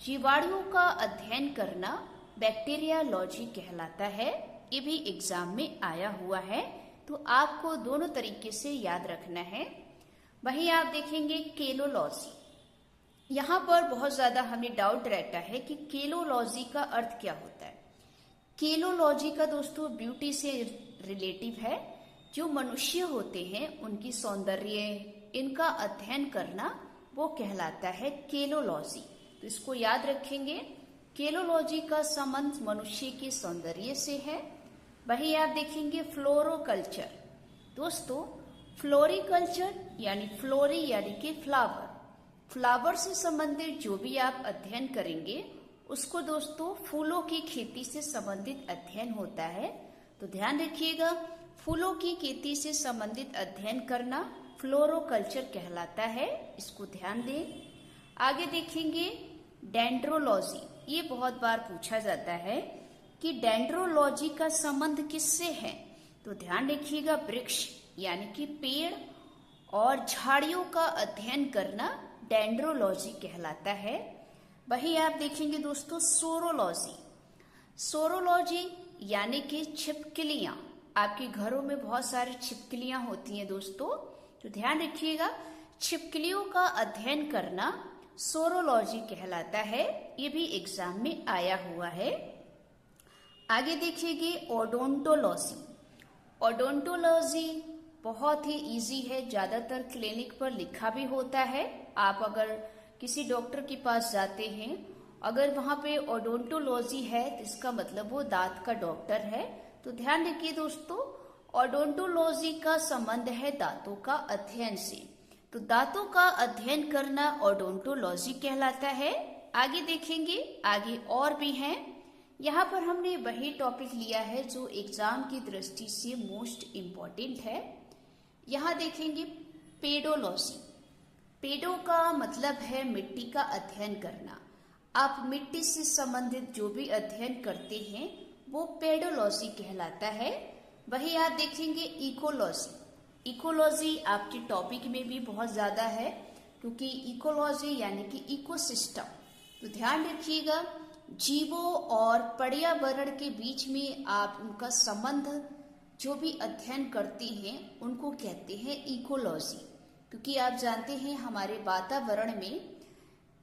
जीवाणुओं का अध्ययन करना बैक्टीरियालॉजी कहलाता है। ये भी एग्जाम में आया हुआ है, तो आपको दोनों तरीके से याद रखना है। वहीं आप देखेंगे केलोलॉजी। यहाँ पर बहुत ज्यादा हमें डाउट रहता है कि केलोलॉजी का अर्थ क्या होता है। केलोलॉजी का दोस्तों ब्यूटी से रिलेटिव है। जो मनुष्य होते हैं उनकी सौंदर्य, इनका अध्ययन करना वो कहलाता है केलोलॉजी। तो इसको याद रखेंगे, केलोलॉजी का संबंध मनुष्य के सौंदर्य से है। वही आप देखेंगे फ्लोरोकल्चर। दोस्तों फ्लोरिकल्चर यानी फ्लोरी यानी कि फ्लावर, फ्लावर से संबंधित जो भी आप अध्ययन करेंगे उसको दोस्तों फूलों की खेती से संबंधित अध्ययन होता है। तो ध्यान रखिएगा, फूलों की खेती से संबंधित अध्ययन करना फ्लोरोकल्चर कहलाता है, इसको ध्यान दें। आगे देखेंगे डेंड्रोलॉजी। ये बहुत बार पूछा जाता है कि डेंड्रोलॉजी का संबंध किससे है। तो ध्यान रखिएगा, वृक्ष यानी कि पेड़ और झाड़ियों का अध्ययन करना डेंड्रोलॉजी कहलाता है। वही आप देखेंगे दोस्तों सोरोलॉजी। सोरोलॉजी यानी कि छिपकलियां। आपके घरों में बहुत सारी छिपकलियां होती हैं दोस्तों, तो ध्यान रखिएगा, छिपकलियों का अध्ययन करना सोरोलॉजी कहलाता है। ये भी एग्जाम में आया हुआ है। आगे देखिएगा ओडोंटोलॉजी। ओडोंटोलॉजी बहुत ही इजी है, ज्यादातर क्लिनिक पर लिखा भी होता है। आप अगर किसी डॉक्टर के पास जाते हैं, अगर वहां पे ओडोंटोलॉजी है तो इसका मतलब वो दांत का डॉक्टर है। तो ध्यान रखिए दोस्तों, ओडोंटोलॉजी का संबंध है दांतों का अध्ययन से। तो दांतों का अध्ययन करना ओडोंटोलॉजी कहलाता है। आगे देखेंगे, आगे और भी हैं। यहाँ पर हमने वही टॉपिक लिया है जो एग्जाम की दृष्टि से मोस्ट इम्पॉर्टेंट है। यहाँ देखेंगे पेडोलॉजी। पेडो का मतलब है मिट्टी का अध्ययन करना। आप मिट्टी से संबंधित जो भी अध्ययन करते हैं वो पेडोलॉजी कहलाता है। वही आप देखेंगे इकोलॉजी। इकोलॉजी आपके टॉपिक में भी बहुत ज्यादा है, क्योंकि इकोलॉजी यानी कि इकोसिस्टम। तो ध्यान रखिएगा, जीवों और पर्यावरण के बीच में आप उनका संबंध जो भी अध्ययन करते हैं उनको कहते हैं इकोलॉजी। क्योंकि आप जानते हैं हमारे वातावरण में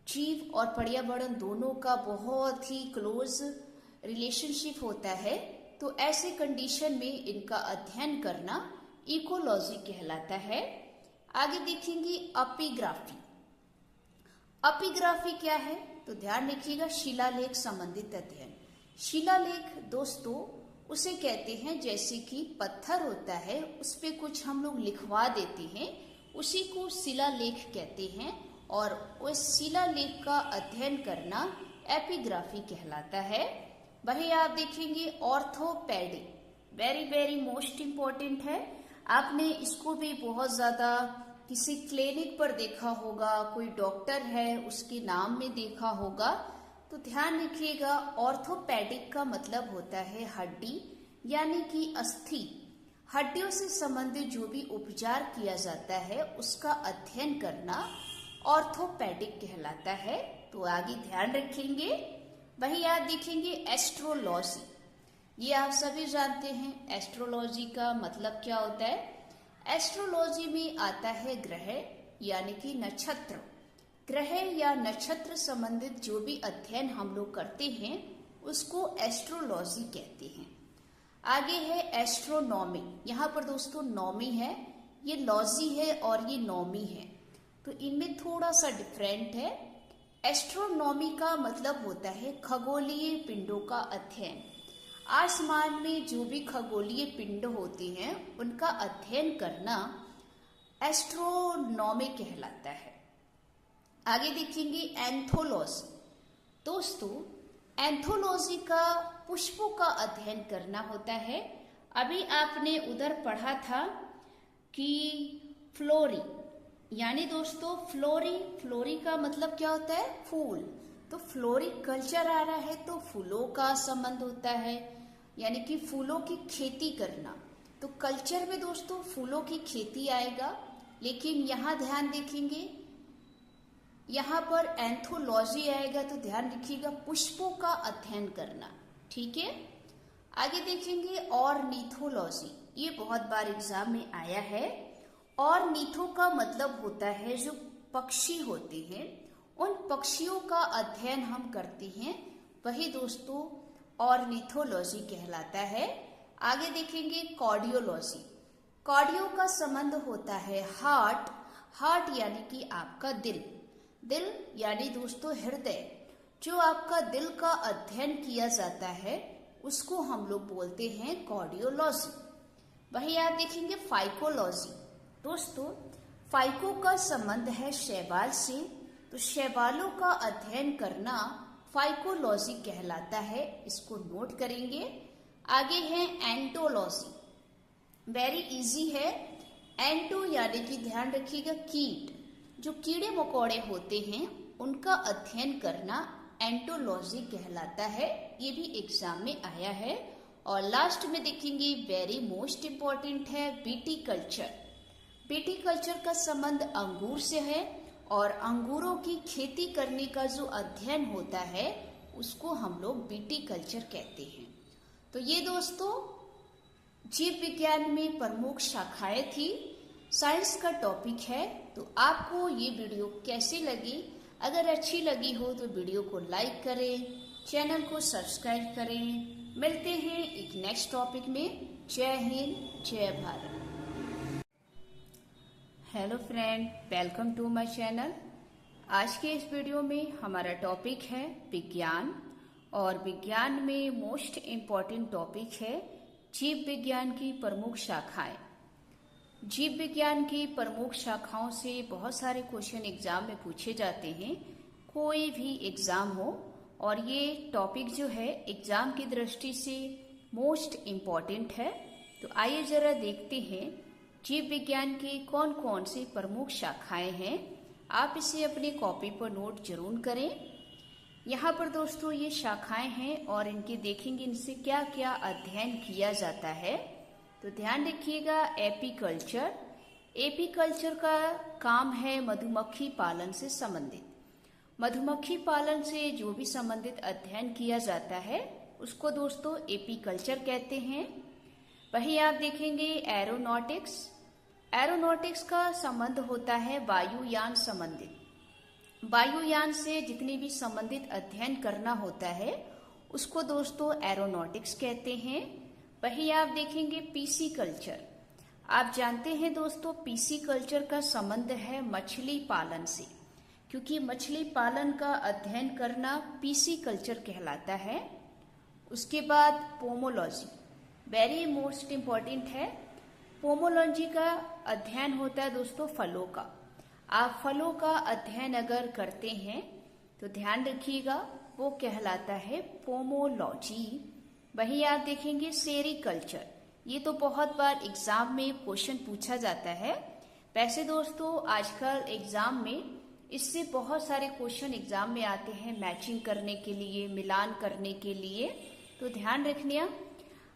जीव और पर्यावरण दोनों का बहुत ही क्लोज रिलेशनशिप होता है। तो ऐसे कंडीशन में इनका अध्ययन करना इकोलॉजी कहलाता है। आगे देखेंगे एपिग्राफी। एपिग्राफी क्या है? तो ध्यान रखिएगा, शिलालेख संबंधित अध्ययन। शिलालेख दोस्तों उसे कहते हैं जैसे कि पत्थर होता है उस पे कुछ हम लोग लिखवा देते हैं, उसी को शिलालेख कहते हैं। और उस शिलालेख का अध्ययन करना एपिग्राफी कहलाता है। वही आप देखेंगे orthopaedic, very very most important है। आपने इसको भी बहुत ज्यादा किसी क्लिनिक पर देखा होगा, कोई डॉक्टर है उसके नाम में देखा होगा। तो ध्यान रखिएगा, ऑर्थोपेडिक का मतलब होता है हड्डी यानी कि अस्थि। हड्डियों से संबंधित जो भी उपचार किया जाता है उसका अध्ययन करना ऑर्थोपेडिक कहलाता है। तो आगे ध्यान रखेंगे। वही आप देखेंगे एस्ट्रोलॉजी। ये आप सभी जानते हैं एस्ट्रोलॉजी का मतलब क्या होता है। एस्ट्रोलॉजी में आता है ग्रह यानी कि नक्षत्र। ग्रह या नक्षत्र संबंधित जो भी अध्ययन हम लोग करते हैं उसको एस्ट्रोलॉजी कहते हैं। आगे है एस्ट्रोनॉमी। यहाँ पर दोस्तों नॉमी है, ये लॉजी है और ये नॉमी है, तो इनमें थोड़ा सा डिफरेंट है। एस्ट्रोनॉमी का मतलब होता है खगोलीय पिंडों का अध्ययन। आसमान में जो भी खगोलीय पिंड होते हैं उनका अध्ययन करना एस्ट्रोनॉमी कहलाता है। आगे देखेंगे एंथोलॉजी। दोस्तों एंथोलॉजी का पुष्पों का अध्ययन करना होता है। अभी आपने उधर पढ़ा था कि फ्लोरी यानी दोस्तों फ्लोरी का मतलब क्या होता है? फूल। तो फ्लोरिकल्चर आ रहा है तो फूलों का संबंध होता है, यानी कि फूलों की खेती करना। तो कल्चर में दोस्तों फूलों की खेती आएगा, लेकिन यहाँ ध्यान देखेंगे, यहाँ पर एंथोलॉजी आएगा तो ध्यान रखिएगा पुष्पों का अध्ययन करना। ठीक है, आगे देखेंगे ऑर्निथोलॉजी। ये बहुत बार एग्जाम में आया है। ऑर्निथो का मतलब होता है जो पक्षी होते हैं, उन पक्षियों का अध्ययन हम करते हैं, वही दोस्तों ऑर्निथोलॉजी कहलाता है। आगे देखेंगे कार्डियोलॉजी। कार्डियो का संबंध होता है हार्ट यानी कि आपका दिल यानी दोस्तों हृदय। जो आपका दिल का अध्ययन किया जाता है उसको हम लोग बोलते हैं कार्डियोलॉजी। वही आप देखेंगे फाइकोलॉजी। दोस्तों फाइको का संबंध है शैवाल से, तो शैवालों का अध्ययन करना फाइकोलॉजी कहलाता है, इसको नोट करेंगे। आगे है एंटोलॉजी, वेरी इजी है। एंटो यानी कि ध्यान रखिएगा कीट, जो कीड़े मकोड़े होते हैं उनका अध्ययन करना एंटोलॉजी कहलाता है। ये भी एग्जाम में आया है। और लास्ट में देखेंगे वेरी मोस्ट इम्पोर्टेंट है विटीकल्चर। विटीकल्चर का संबंध अंगूर से है और अंगूरों की खेती करने का जो अध्ययन होता है उसको हम लोग विटीकल्चर कहते हैं। तो ये दोस्तों जीव विज्ञान में प्रमुख शाखाएं थी, साइंस का टॉपिक है। तो आपको ये वीडियो कैसी लगी? अगर अच्छी लगी हो तो वीडियो को लाइक करें, चैनल को सब्सक्राइब करें। मिलते हैं एक नेक्स्ट टॉपिक में। जय हिंद, जय Bharat. Hello friend, welcome to my channel. आज के इस वीडियो में हमारा टॉपिक है विज्ञान, और विज्ञान में मोस्ट इम्पॉर्टेंट टॉपिक है जीव विज्ञान की प्रमुख शाखाएं। जीव विज्ञान की प्रमुख शाखाओं से बहुत सारे क्वेश्चन एग्जाम में पूछे जाते हैं, कोई भी एग्जाम हो, और ये टॉपिक जो है एग्जाम की दृष्टि से मोस्ट इम्पॉर्टेंट है। तो आइए जरा देखते हैं जीव विज्ञान की कौन कौन सी प्रमुख शाखाएं हैं। आप इसे अपनी कॉपी पर नोट जरूर करें। यहाँ पर दोस्तों ये शाखाएं हैं और इनके देखेंगे इनसे क्या क्या अध्ययन किया जाता है। तो ध्यान रखिएगा एपीकल्चर। एपीकल्चर का काम है मधुमक्खी पालन से संबंधित। मधुमक्खी पालन से जो भी संबंधित अध्ययन किया जाता है उसको दोस्तों एपीकल्चर कहते हैं। वही आप देखेंगे एरोनॉटिक्स। एरोनॉटिक्स का संबंध होता है वायुयान संबंधित। वायुयान से जितनी भी संबंधित अध्ययन करना होता है उसको दोस्तों एरोनॉटिक्स कहते हैं। वही आप देखेंगे पीसी कल्चर। आप जानते हैं दोस्तों पीसी कल्चर का संबंध है मछली पालन से, क्योंकि मछली पालन का अध्ययन करना पीसी कल्चर कहलाता है। उसके बाद पोमोलॉजी, वेरी मोस्ट इम्पॉर्टेंट है। पोमोलॉजी का अध्ययन होता है दोस्तों फलों का। आप फलों का अध्ययन अगर करते हैं तो ध्यान रखिएगा वो कहलाता है पोमोलॉजी। वही आप देखेंगे सेरीकल्चर। ये तो बहुत बार एग्जाम में क्वेश्चन पूछा जाता है। वैसे दोस्तों आजकल एग्जाम में इससे बहुत सारे क्वेश्चन एग्जाम में आते हैं मैचिंग करने के लिए, मिलान करने के लिए। तो ध्यान रखना,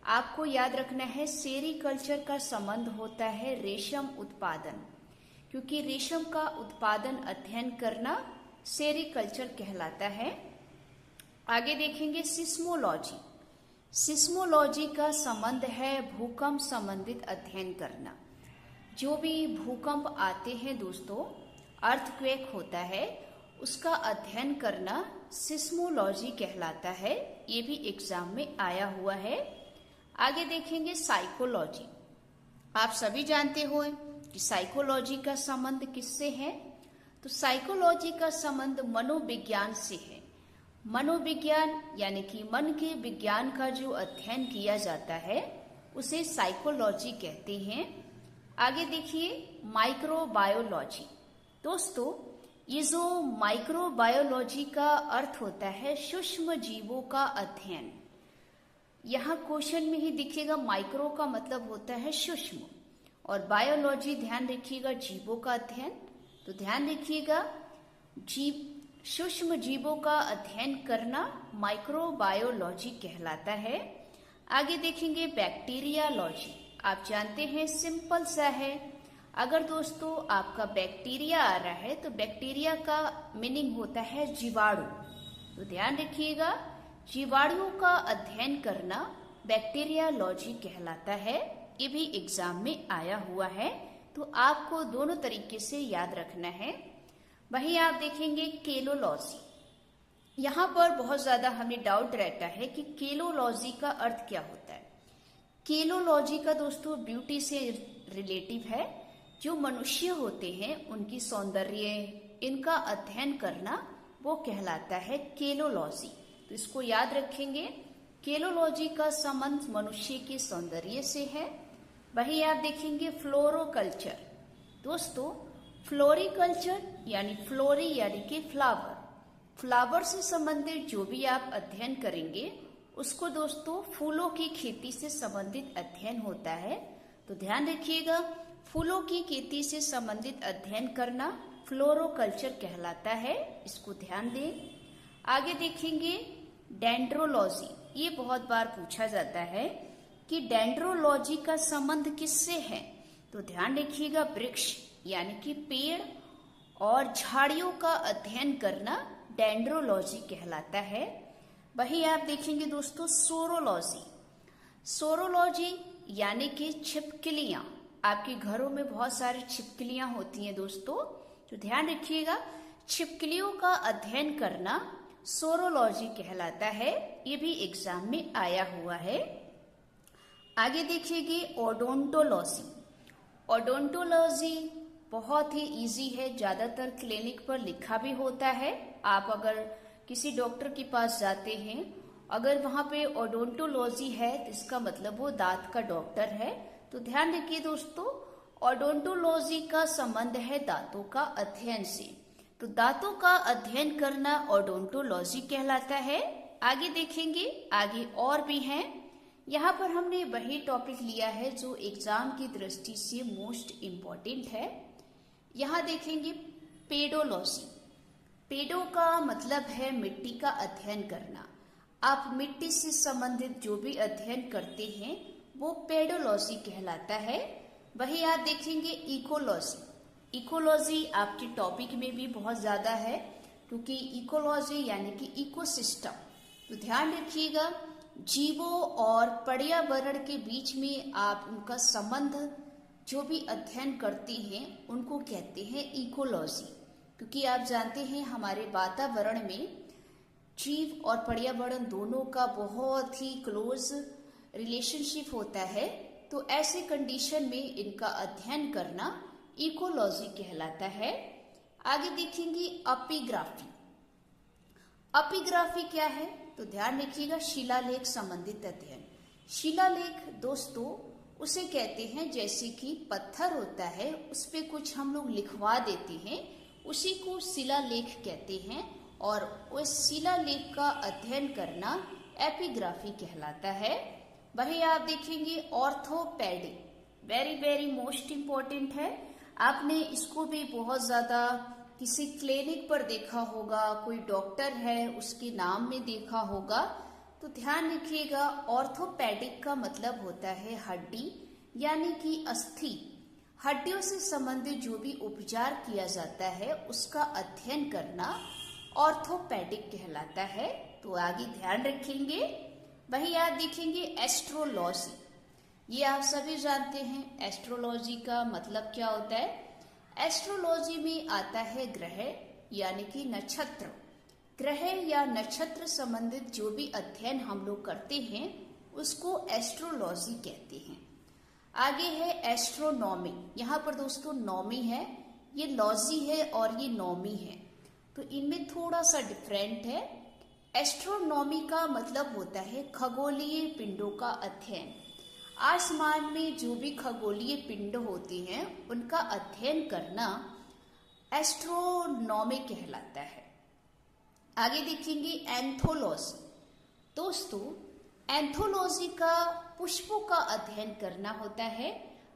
आपको याद रखना है सेरीकल्चर का संबंध होता है रेशम उत्पादन, क्योंकि रेशम का उत्पादन अध्ययन करना सेरीकल्चर कहलाता है। आगे देखेंगे सिस्मोलॉजी। सिस्मोलॉजी का संबंध है भूकंप संबंधित अध्ययन करना। जो भी भूकंप आते हैं दोस्तों, अर्थक्वेक होता है, उसका अध्ययन करना सिस्मोलॉजी कहलाता है। ये भी एग्जाम में आया हुआ है। आगे देखेंगे साइकोलॉजी। आप सभी जानते हो कि साइकोलॉजी का संबंध किससे है? तो साइकोलॉजी का संबंध मनोविज्ञान से है। मनोविज्ञान यानी कि मन के विज्ञान का जो अध्ययन किया जाता है उसे साइकोलॉजी कहते हैं। आगे देखिए माइक्रोबायोलॉजी। दोस्तों ये जो माइक्रोबायोलॉजी का अर्थ होता है सूक्ष्म जीवों का अध्ययन। यहाँ क्वेश्चन में ही दिखेगा, माइक्रो का मतलब होता है सूक्ष्म और बायोलॉजी ध्यान रखिएगा जीवों का अध्ययन। तो ध्यान रखिएगा, जीव सूक्ष्म जीवों का अध्ययन करना माइक्रोबायोलॉजी कहलाता है। आगे देखेंगे बैक्टीरियालॉजी। आप जानते हैं सिंपल सा है, अगर दोस्तों आपका बैक्टीरिया आ रहा है तो बैक्टीरिया का मीनिंग होता है जीवाणु। तो ध्यान रखिएगा, जीवाणुओं का अध्ययन करना बैक्टीरियालॉजी कहलाता है। ये भी एग्जाम में आया हुआ है, तो आपको दोनों तरीके से याद रखना है। वहीं आप देखेंगे केलोलॉजी। यहाँ पर बहुत ज्यादा हमें डाउट रहता है कि केलोलॉजी का अर्थ क्या होता है। केलोलॉजी का दोस्तों ब्यूटी से रिलेटिव है। जो मनुष्य होते हैं उनकी सौंदर्य, इनका अध्ययन करना वो कहलाता है केलोलॉजी। तो इसको याद रखेंगे, केलोलॉजी का संबंध मनुष्य के सौंदर्य से है। वहीं आप देखेंगे फ्लोरोकल्चर। दोस्तों फ्लोरिकल्चर यानी फ्लोरी यानी कि फ्लावर, फ्लावर से संबंधित जो भी आप अध्ययन करेंगे उसको दोस्तों फूलों की खेती से संबंधित अध्ययन होता है। तो ध्यान रखिएगा, फूलों की खेती से संबंधित अध्ययन करना फ्लोरोकल्चर कहलाता है, इसको ध्यान दें। आगे देखेंगे डेंड्रोलॉजी। ये बहुत बार पूछा जाता है कि डेंड्रोलॉजी का संबंध किससे है। तो ध्यान रखिएगा, वृक्ष यानी कि पेड़ और झाड़ियों का अध्ययन करना डेंड्रोलॉजी कहलाता है। वही आप देखेंगे दोस्तों सोरोलॉजी। सोरोलॉजी यानी कि छिपकलियां। आपके घरों में बहुत सारी छिपकलियां होती हैं दोस्तों, तो ध्यान रखिएगा, छिपकलियों का अध्ययन करना सोरोलॉजी कहलाता है। ये भी एग्जाम में आया हुआ है। आगे देखिएगा ओडोंटोलॉजी। ओडोंटोलॉजी बहुत ही इजी है, ज्यादातर क्लिनिक पर लिखा भी होता है। आप अगर किसी डॉक्टर के पास जाते हैं, अगर वहां पे ओडोंटोलॉजी है तो इसका मतलब वो दांत का डॉक्टर है। तो ध्यान रखिए दोस्तों, ओडोंटोलॉजी का संबंध है दांतों का अध्ययन से। तो दांतों का अध्ययन करना ओडोंटोलॉजी कहलाता है। आगे देखेंगे, आगे और भी हैं। यहाँ पर हमने वही टॉपिक लिया है जो एग्जाम की दृष्टि से मोस्ट इम्पोर्टेंट है। यहाँ देखेंगे पेडोलॉजी। पेडो का मतलब है मिट्टी का अध्ययन करना। आप मिट्टी से संबंधित जो भी अध्ययन करते हैं वो पेडोलॉजी कहलाता है। वही आप देखेंगे इकोलॉजी। इकोलॉजी आपके टॉपिक में भी बहुत ज्यादा है, क्योंकि इकोलॉजी यानी कि इकोसिस्टम। तो ध्यान रखिएगा, जीवों और पर्यावरण के बीच में आप उनका संबंध जो भी अध्ययन करते हैं उनको कहते हैं इकोलॉजी। क्योंकि आप जानते हैं हमारे वातावरण में जीव और पर्यावरण दोनों का बहुत ही क्लोज रिलेशनशिप होता है। तो ऐसे कंडीशन में इनका अध्ययन करना इकोलॉजी कहलाता है। आगे देखेंगे एपिग्राफी। एपिग्राफी क्या है? तो ध्यान रखिएगा, शिलालेख संबंधित अध्ययन। शिलालेख दोस्तों उसे कहते हैं जैसे कि पत्थर होता है उस पे कुछ हम लोग लिखवा देते हैं, उसी को शिलालेख कहते हैं। और उस शिलालेख का अध्ययन करना एपिग्राफी कहलाता है। वही आप देखेंगे orthopaedic, very very most important है। आपने इसको भी बहुत ज्यादा किसी क्लिनिक पर देखा होगा, कोई डॉक्टर है उसके नाम में देखा होगा। तो ध्यान रखिएगा, ऑर्थोपेडिक का मतलब होता है हड्डी यानी कि अस्थि। हड्डियों से संबंधित जो भी उपचार किया जाता है उसका अध्ययन करना ऑर्थोपेडिक कहलाता है। तो आगे ध्यान रखेंगे। वही आप देखेंगे एस्ट्रोलॉजी। ये आप सभी जानते हैं एस्ट्रोलॉजी का मतलब क्या होता है। एस्ट्रोलॉजी में आता है ग्रह यानी कि नक्षत्र। ग्रह या नक्षत्र संबंधित जो भी अध्ययन हम लोग करते हैं उसको एस्ट्रोलॉजी कहते हैं। आगे है एस्ट्रोनॉमी। यहाँ पर दोस्तों नॉमी है, ये लॉजी है और ये नॉमी है, तो इनमें थोड़ा सा डिफरेंट है। एस्ट्रोनॉमी का मतलब होता है खगोलीय पिंडों का अध्ययन। आसमान में जो भी खगोलीय पिंड होते हैं उनका अध्ययन करना एस्ट्रोनॉमी कहलाता है। आगे देखेंगे एंथोलॉजी। दोस्तों एंथोलॉजी का पुष्पों का अध्ययन करना होता है।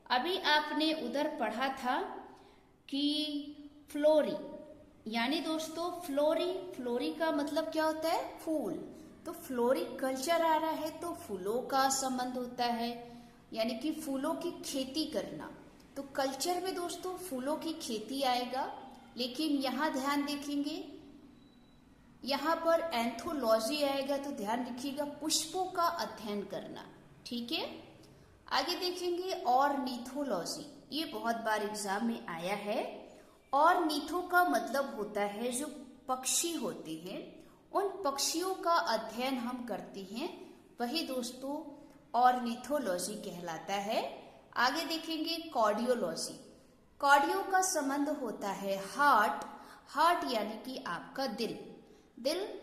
अभी आपने उधर पढ़ा था कि फ्लोरी, यानी दोस्तों फ्लोरी का मतलब क्या होता है? फूल। तो फ्लोरिकल्चर आ रहा है तो फूलों का संबंध होता है, यानी कि फूलों की खेती करना। तो कल्चर में दोस्तों फूलों की खेती आएगा, लेकिन यहाँ ध्यान देखेंगे, यहाँ पर एंथोलॉजी आएगा तो ध्यान रखिएगा पुष्पों का अध्ययन करना। ठीक है, आगे देखेंगे ऑर्निथोलॉजी। ये बहुत बार एग्जाम में आया है। ऑर्निथो का मतलब होता है जो पक्षी होते हैं, उन पक्षियों का अध्ययन हम करते हैं, वही दोस्तों ऑर्निथोलॉजी कहलाता है। आगे देखेंगे कार्डियोलॉजी। कार्डियो का संबंध होता है हार्ट यानी कि आपका दिल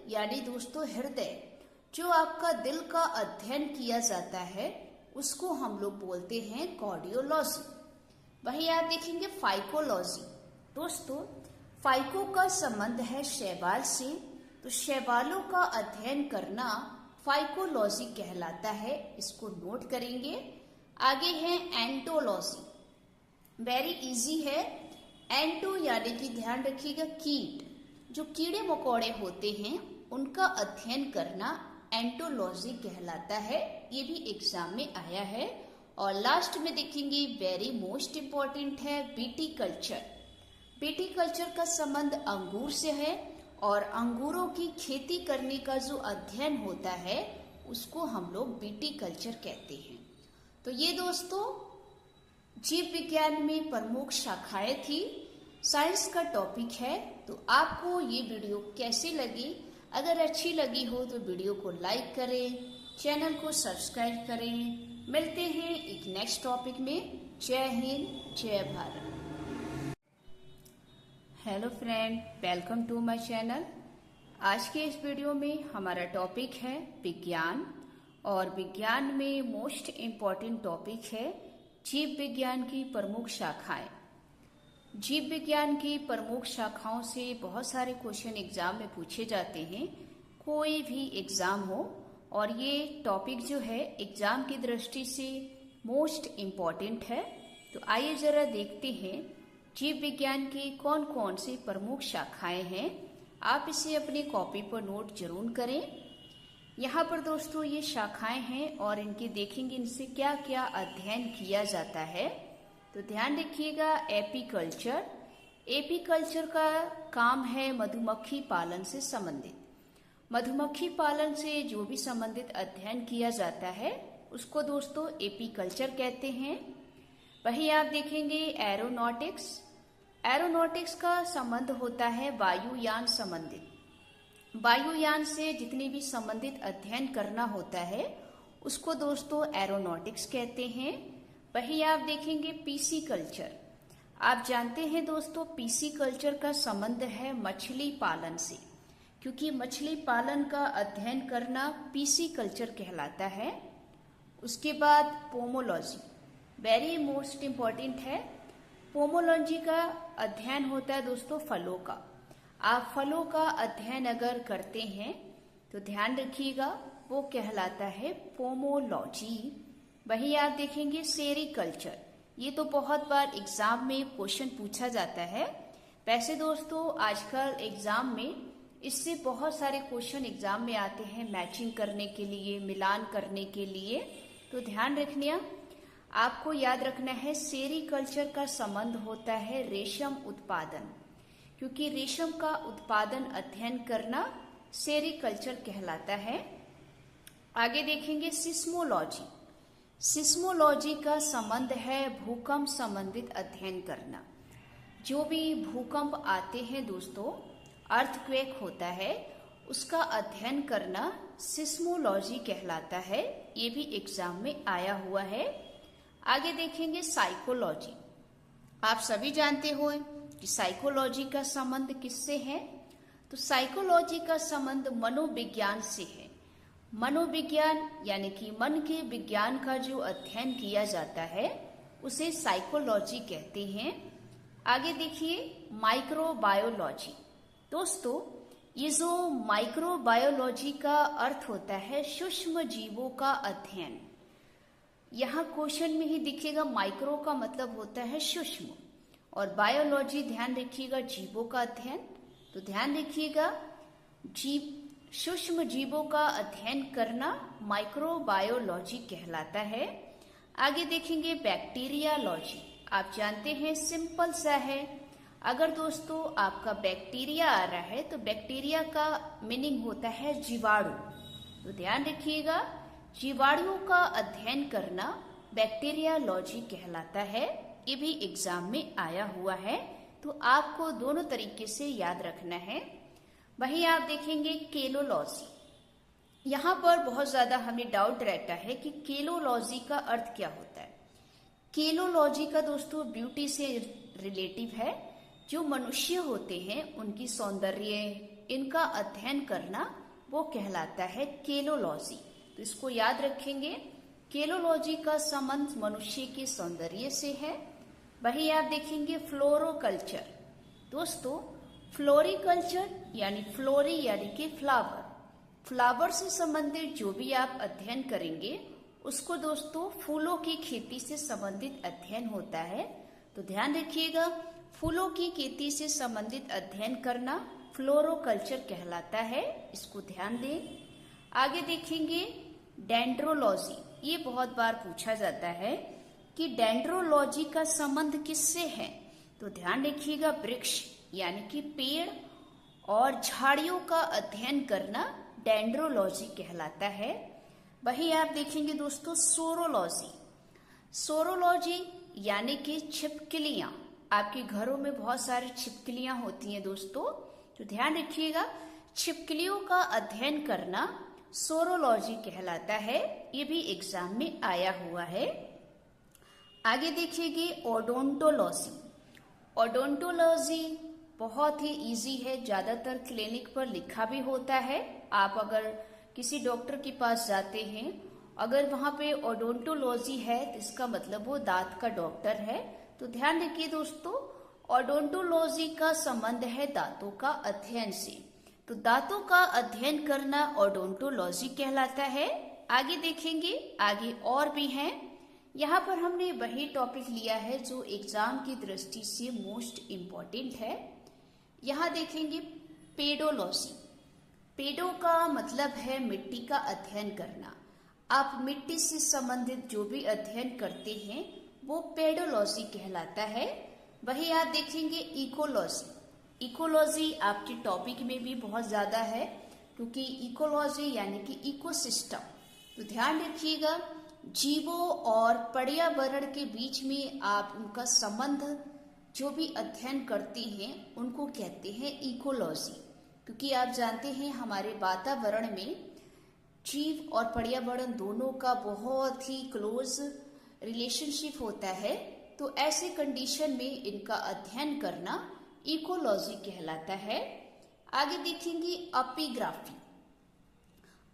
यानी दोस्तों हृदय। जो आपका दिल का अध्ययन किया जाता है उसको हम लोग बोलते हैं कार्डियोलॉजी। वही आप देखेंगे फाइकोलॉजी। दोस्तों फाइको का संबंध है शैवाल से, तो शैवालों का अध्ययन करना फाइकोलॉजी कहलाता है, इसको नोट करेंगे। आगे है एंटोलॉजी, वेरी इजी है। एंटो यानी कि ध्यान रखिएगा कीट, जो कीड़े मकोड़े होते हैं उनका अध्ययन करना एंटोलॉजी कहलाता है, ये भी एग्जाम में आया है। और लास्ट में देखेंगे वेरी मोस्ट इम्पोर्टेंट है विटीकल्चर। विटीकल्चर का संबंध अंगूर से है और अंगूरों की खेती करने का जो अध्ययन होता है उसको हम लोग विटीकल्चर कहते हैं। तो ये दोस्तों जीव विज्ञान में प्रमुख शाखाएं थी, साइंस का टॉपिक है। तो आपको ये वीडियो कैसी लगी? अगर अच्छी लगी हो तो वीडियो को लाइक करें, चैनल को सब्सक्राइब करें। मिलते हैं एक नेक्स्ट टॉपिक में। जय हिंद, जय Bharat. Hello friend, welcome to my channel. आज के इस वीडियो में हमारा टॉपिक है विज्ञान, और विज्ञान में मोस्ट इम्पॉर्टेंट टॉपिक है जीव विज्ञान की प्रमुख शाखाएं। जीव विज्ञान की प्रमुख शाखाओं से बहुत सारे क्वेश्चन एग्जाम में पूछे जाते हैं, कोई भी एग्जाम हो, और ये टॉपिक जो है एग्जाम की दृष्टि से मोस्ट इम्पॉर्टेंट है। तो आइए जरा देखते हैं जीव विज्ञान की कौन कौन सी प्रमुख शाखाएं हैं। आप इसे अपनी कॉपी पर नोट जरूर करें। यहाँ पर दोस्तों ये शाखाएं हैं और इनके देखेंगे इनसे क्या क्या अध्ययन किया जाता है। तो ध्यान रखिएगा एपीकल्चर। एपीकल्चर का काम है मधुमक्खी पालन से संबंधित। मधुमक्खी पालन से जो भी संबंधित अध्ययन किया जाता है उसको दोस्तों एपीकल्चर कहते हैं। वही आप देखेंगे एरोनॉटिक्स। एरोनॉटिक्स का संबंध होता है वायुयान संबंधित। वायुयान से जितने भी संबंधित अध्ययन करना होता है उसको दोस्तों एरोनॉटिक्स कहते हैं। वही आप देखेंगे पीसी कल्चर। आप जानते हैं दोस्तों पीसी कल्चर का संबंध है मछली पालन से, क्योंकि मछली पालन का अध्ययन करना पीसी कल्चर कहलाता है। उसके बाद पोमोलॉजी, वेरी मोस्ट इम्पॉर्टेंट है। पोमोलॉजी का अध्ययन होता है दोस्तों फलों का। आप फलों का अध्ययन अगर करते हैं तो ध्यान रखिएगा वो कहलाता है पोमोलॉजी। वही आप देखेंगे सेरीकल्चर। ये तो बहुत बार एग्जाम में क्वेश्चन पूछा जाता है। वैसे दोस्तों आजकल एग्जाम में इससे बहुत सारे क्वेश्चन एग्जाम में आते हैं मैचिंग करने के लिए, मिलान करने के लिए। तो ध्यान रखना, आपको याद रखना है सेरीकल्चर का संबंध होता है रेशम उत्पादन, क्योंकि रेशम का उत्पादन अध्ययन करना सेरीकल्चर कहलाता है। आगे देखेंगे सिस्मोलॉजी। सिस्मोलॉजी का संबंध है भूकंप संबंधित अध्ययन करना। जो भी भूकंप आते हैं दोस्तों, अर्थक्वेक होता है, उसका अध्ययन करना सिस्मोलॉजी कहलाता है। ये भी एग्जाम में आया हुआ है। आगे देखेंगे साइकोलॉजी। आप सभी जानते हो कि साइकोलॉजी का संबंध किससे है? तो साइकोलॉजी का संबंध मनोविज्ञान से है। मनोविज्ञान यानी कि मन के विज्ञान का जो अध्ययन किया जाता है उसे साइकोलॉजी कहते हैं। आगे देखिए माइक्रोबायोलॉजी। दोस्तों ये जो माइक्रोबायोलॉजी का अर्थ होता है सूक्ष्म जीवों का अध्ययन। यहाँ क्वेश्चन में ही दिखेगा, माइक्रो का मतलब होता है सूक्ष्म और बायोलॉजी ध्यान रखिएगा जीवों का अध्ययन। तो ध्यान रखिएगा सूक्ष्म जीवों का अध्ययन करना माइक्रोबायोलॉजी कहलाता है। आगे देखेंगे बैक्टीरियालॉजी। आप जानते हैं सिंपल सा है, अगर दोस्तों आपका बैक्टीरिया आ रहा है तो बैक्टीरिया का मीनिंग होता है जीवाणु। तो ध्यान रखिएगा जीवाणुओं का अध्ययन करना बैक्टीरियालॉजी कहलाता है। ये भी एग्जाम में आया हुआ है, तो आपको दोनों तरीके से याद रखना है। वहीं आप देखेंगे केलोलॉजी। यहाँ पर बहुत ज्यादा हमें डाउट रहता है कि केलोलॉजी का अर्थ क्या होता है। केलोलॉजी का दोस्तों ब्यूटी से रिलेटिव है। जो मनुष्य होते हैं उनकी सौंदर्य, इनका अध्ययन करना वो कहलाता है केलोलॉजी। तो इसको याद रखेंगे, केलोलॉजी का संबंध मनुष्य के सौंदर्य से है। वही आप देखेंगे फ्लोरोकल्चर। दोस्तों फ्लोरिकल्चर यानी फ्लोरी यानी कि फ्लावर से संबंधित जो भी आप अध्ययन करेंगे उसको दोस्तों फूलों की खेती से संबंधित अध्ययन होता है। तो ध्यान रखिएगा फूलों की खेती से संबंधित अध्ययन करना फ्लोरोकल्चर कहलाता है, इसको ध्यान दें। आगे देखेंगे डेंड्रोलॉजी। ये बहुत बार पूछा जाता है कि डेंड्रोलॉजी का संबंध किससे है। तो ध्यान रखिएगा वृक्ष यानी कि पेड़ और झाड़ियों का अध्ययन करना डेंड्रोलॉजी कहलाता है। वही आप देखेंगे दोस्तों सोरोलॉजी यानी कि छिपकलियां। आपके घरों में बहुत सारी छिपकलियां होती हैं दोस्तों, तो ध्यान रखिएगा छिपकलियों का अध्ययन करना सोरोलॉजी कहलाता है। ये भी एग्जाम में आया हुआ है। आगे देखिएगा ओडोंटोलॉजी बहुत ही इजी है, ज्यादातर क्लिनिक पर लिखा भी होता है। आप अगर किसी डॉक्टर के पास जाते हैं, अगर वहां पे ओडोंटोलॉजी है तो इसका मतलब वो दांत का डॉक्टर है। तो ध्यान रखिए दोस्तों ओडोंटोलॉजी का संबंध है दांतों का अध्ययन से। तो दांतों का अध्ययन करना ओडोंटोलॉजी कहलाता है। आगे देखेंगे, आगे और भी हैं। यहाँ पर हमने वही टॉपिक लिया है जो एग्जाम की दृष्टि से मोस्ट इम्पोर्टेंट है। यहाँ देखेंगे पेडोलॉजी। पेडो का मतलब है मिट्टी का अध्ययन करना। आप मिट्टी से संबंधित जो भी अध्ययन करते हैं वो पेडोलॉजी कहलाता है। वही आप देखेंगे इकोलॉजी आपके टॉपिक में भी बहुत ज्यादा है, क्योंकि इकोलॉजी यानी कि इकोसिस्टम। तो ध्यान रखिएगा जीवों और पर्यावरण के बीच में आप उनका संबंध जो भी अध्ययन करते हैं उनको कहते हैं इकोलॉजी। क्योंकि आप जानते हैं हमारे वातावरण में जीव और पर्यावरण दोनों का बहुत ही क्लोज रिलेशनशिप होता है। तो ऐसे कंडीशन में इनका अध्ययन करना इकोलॉजी कहलाता है। आगे देखेंगे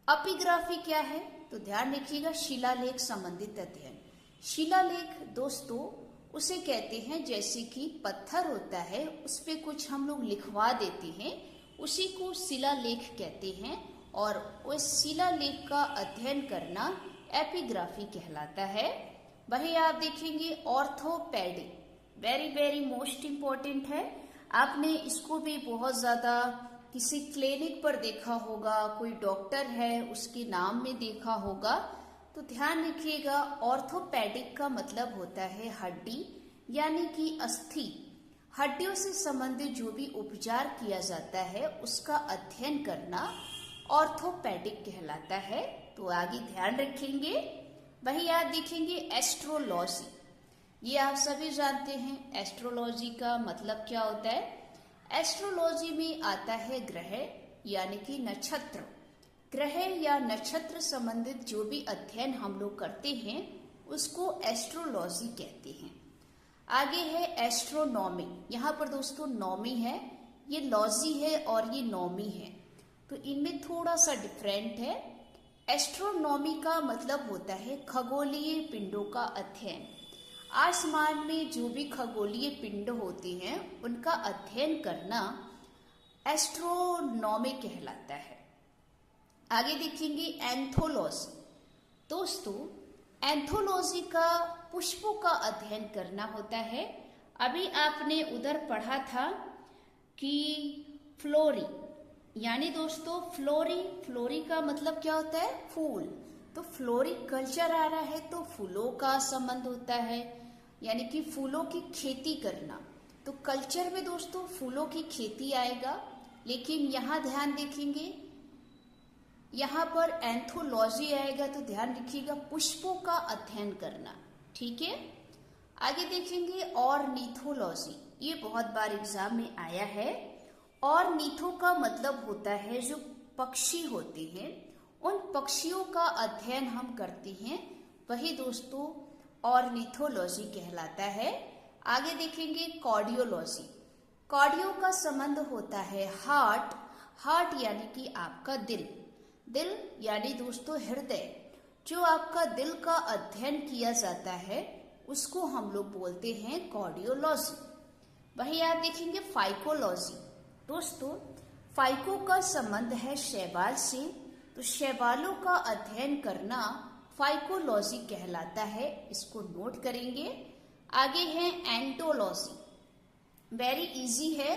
एपिग्राफी क्या है। तो ध्यान रखिएगा शिलालेख संबंधित अध्ययन। शिलालेख दोस्तों उसे कहते हैं जैसे कि पत्थर होता है उस पे कुछ हम लोग लिखवा देते हैं, उसी को शिलालेख कहते हैं। और उस शिलालेख का अध्ययन करना एपिग्राफी कहलाता है। वही आप देखेंगे orthopaedic, very very most important है। आपने इसको भी बहुत ज्यादा किसी क्लिनिक पर देखा होगा, कोई डॉक्टर है उसके नाम में देखा होगा। तो ध्यान रखिएगा ऑर्थोपेडिक का मतलब होता है हड्डी यानी कि अस्थि। हड्डियों से संबंधित जो भी उपचार किया जाता है उसका अध्ययन करना ऑर्थोपेडिक कहलाता है। तो आगे ध्यान रखेंगे। वही आप देखेंगे एस्ट्रोलॉजी। ये आप सभी जानते हैं एस्ट्रोलॉजी का मतलब क्या होता है। एस्ट्रोलॉजी में आता है ग्रह यानी कि नक्षत्र। ग्रह या नक्षत्र संबंधित जो भी अध्ययन हम लोग करते हैं उसको एस्ट्रोलॉजी कहते हैं। आगे है एस्ट्रोनॉमी। यहाँ पर दोस्तों नॉमी है, ये लॉजी है और ये नॉमी है, तो इनमें थोड़ा सा डिफरेंट है। एस्ट्रोनॉमी का मतलब होता है खगोलीय पिंडों का अध्ययन। आसमान में जो भी खगोलीय पिंड होते हैं उनका अध्ययन करना एस्ट्रोनॉमी कहलाता है। आगे देखेंगे एंथोलॉजी। दोस्तों एंथोलॉजी का पुष्पों का अध्ययन करना होता है। अभी आपने उधर पढ़ा था कि फ्लोरी, यानी दोस्तों फ्लोरी का मतलब क्या होता है? फूल। तो फ्लोरिकल्चर आ रहा है तो फूलों का संबंध होता है, यानी कि फूलों की खेती करना। तो कल्चर में दोस्तों फूलों की खेती आएगा, लेकिन यहाँ ध्यान देखेंगे, यहाँ पर एंथोलॉजी आएगा तो ध्यान रखिएगा पुष्पों का अध्ययन करना। ठीक है, आगे देखेंगे ऑर्निथोलॉजी, ये बहुत बार एग्जाम में आया है। ऑर्निथो का मतलब होता है जो पक्षी होते हैं, उन पक्षियों का अध्ययन हम करते हैं, वही दोस्तों ऑर्निथोलॉजी कहलाता है। आगे देखेंगे कार्डियोलॉजी। कार्डियो का संबंध होता है हार्ट यानी कि आपका दिल यानी दोस्तों हृदय। जो आपका दिल का अध्ययन किया जाता है उसको हम लोग बोलते हैं कार्डियोलॉजी। वही आप देखेंगे फाइकोलॉजी। दोस्तों फाइको का संबंध है शैवाल से, तो शैवालों का अध्ययन करना फाइकोलॉजी कहलाता है, इसको नोट करेंगे। आगे है एंटोलॉजी, वेरी इजी है।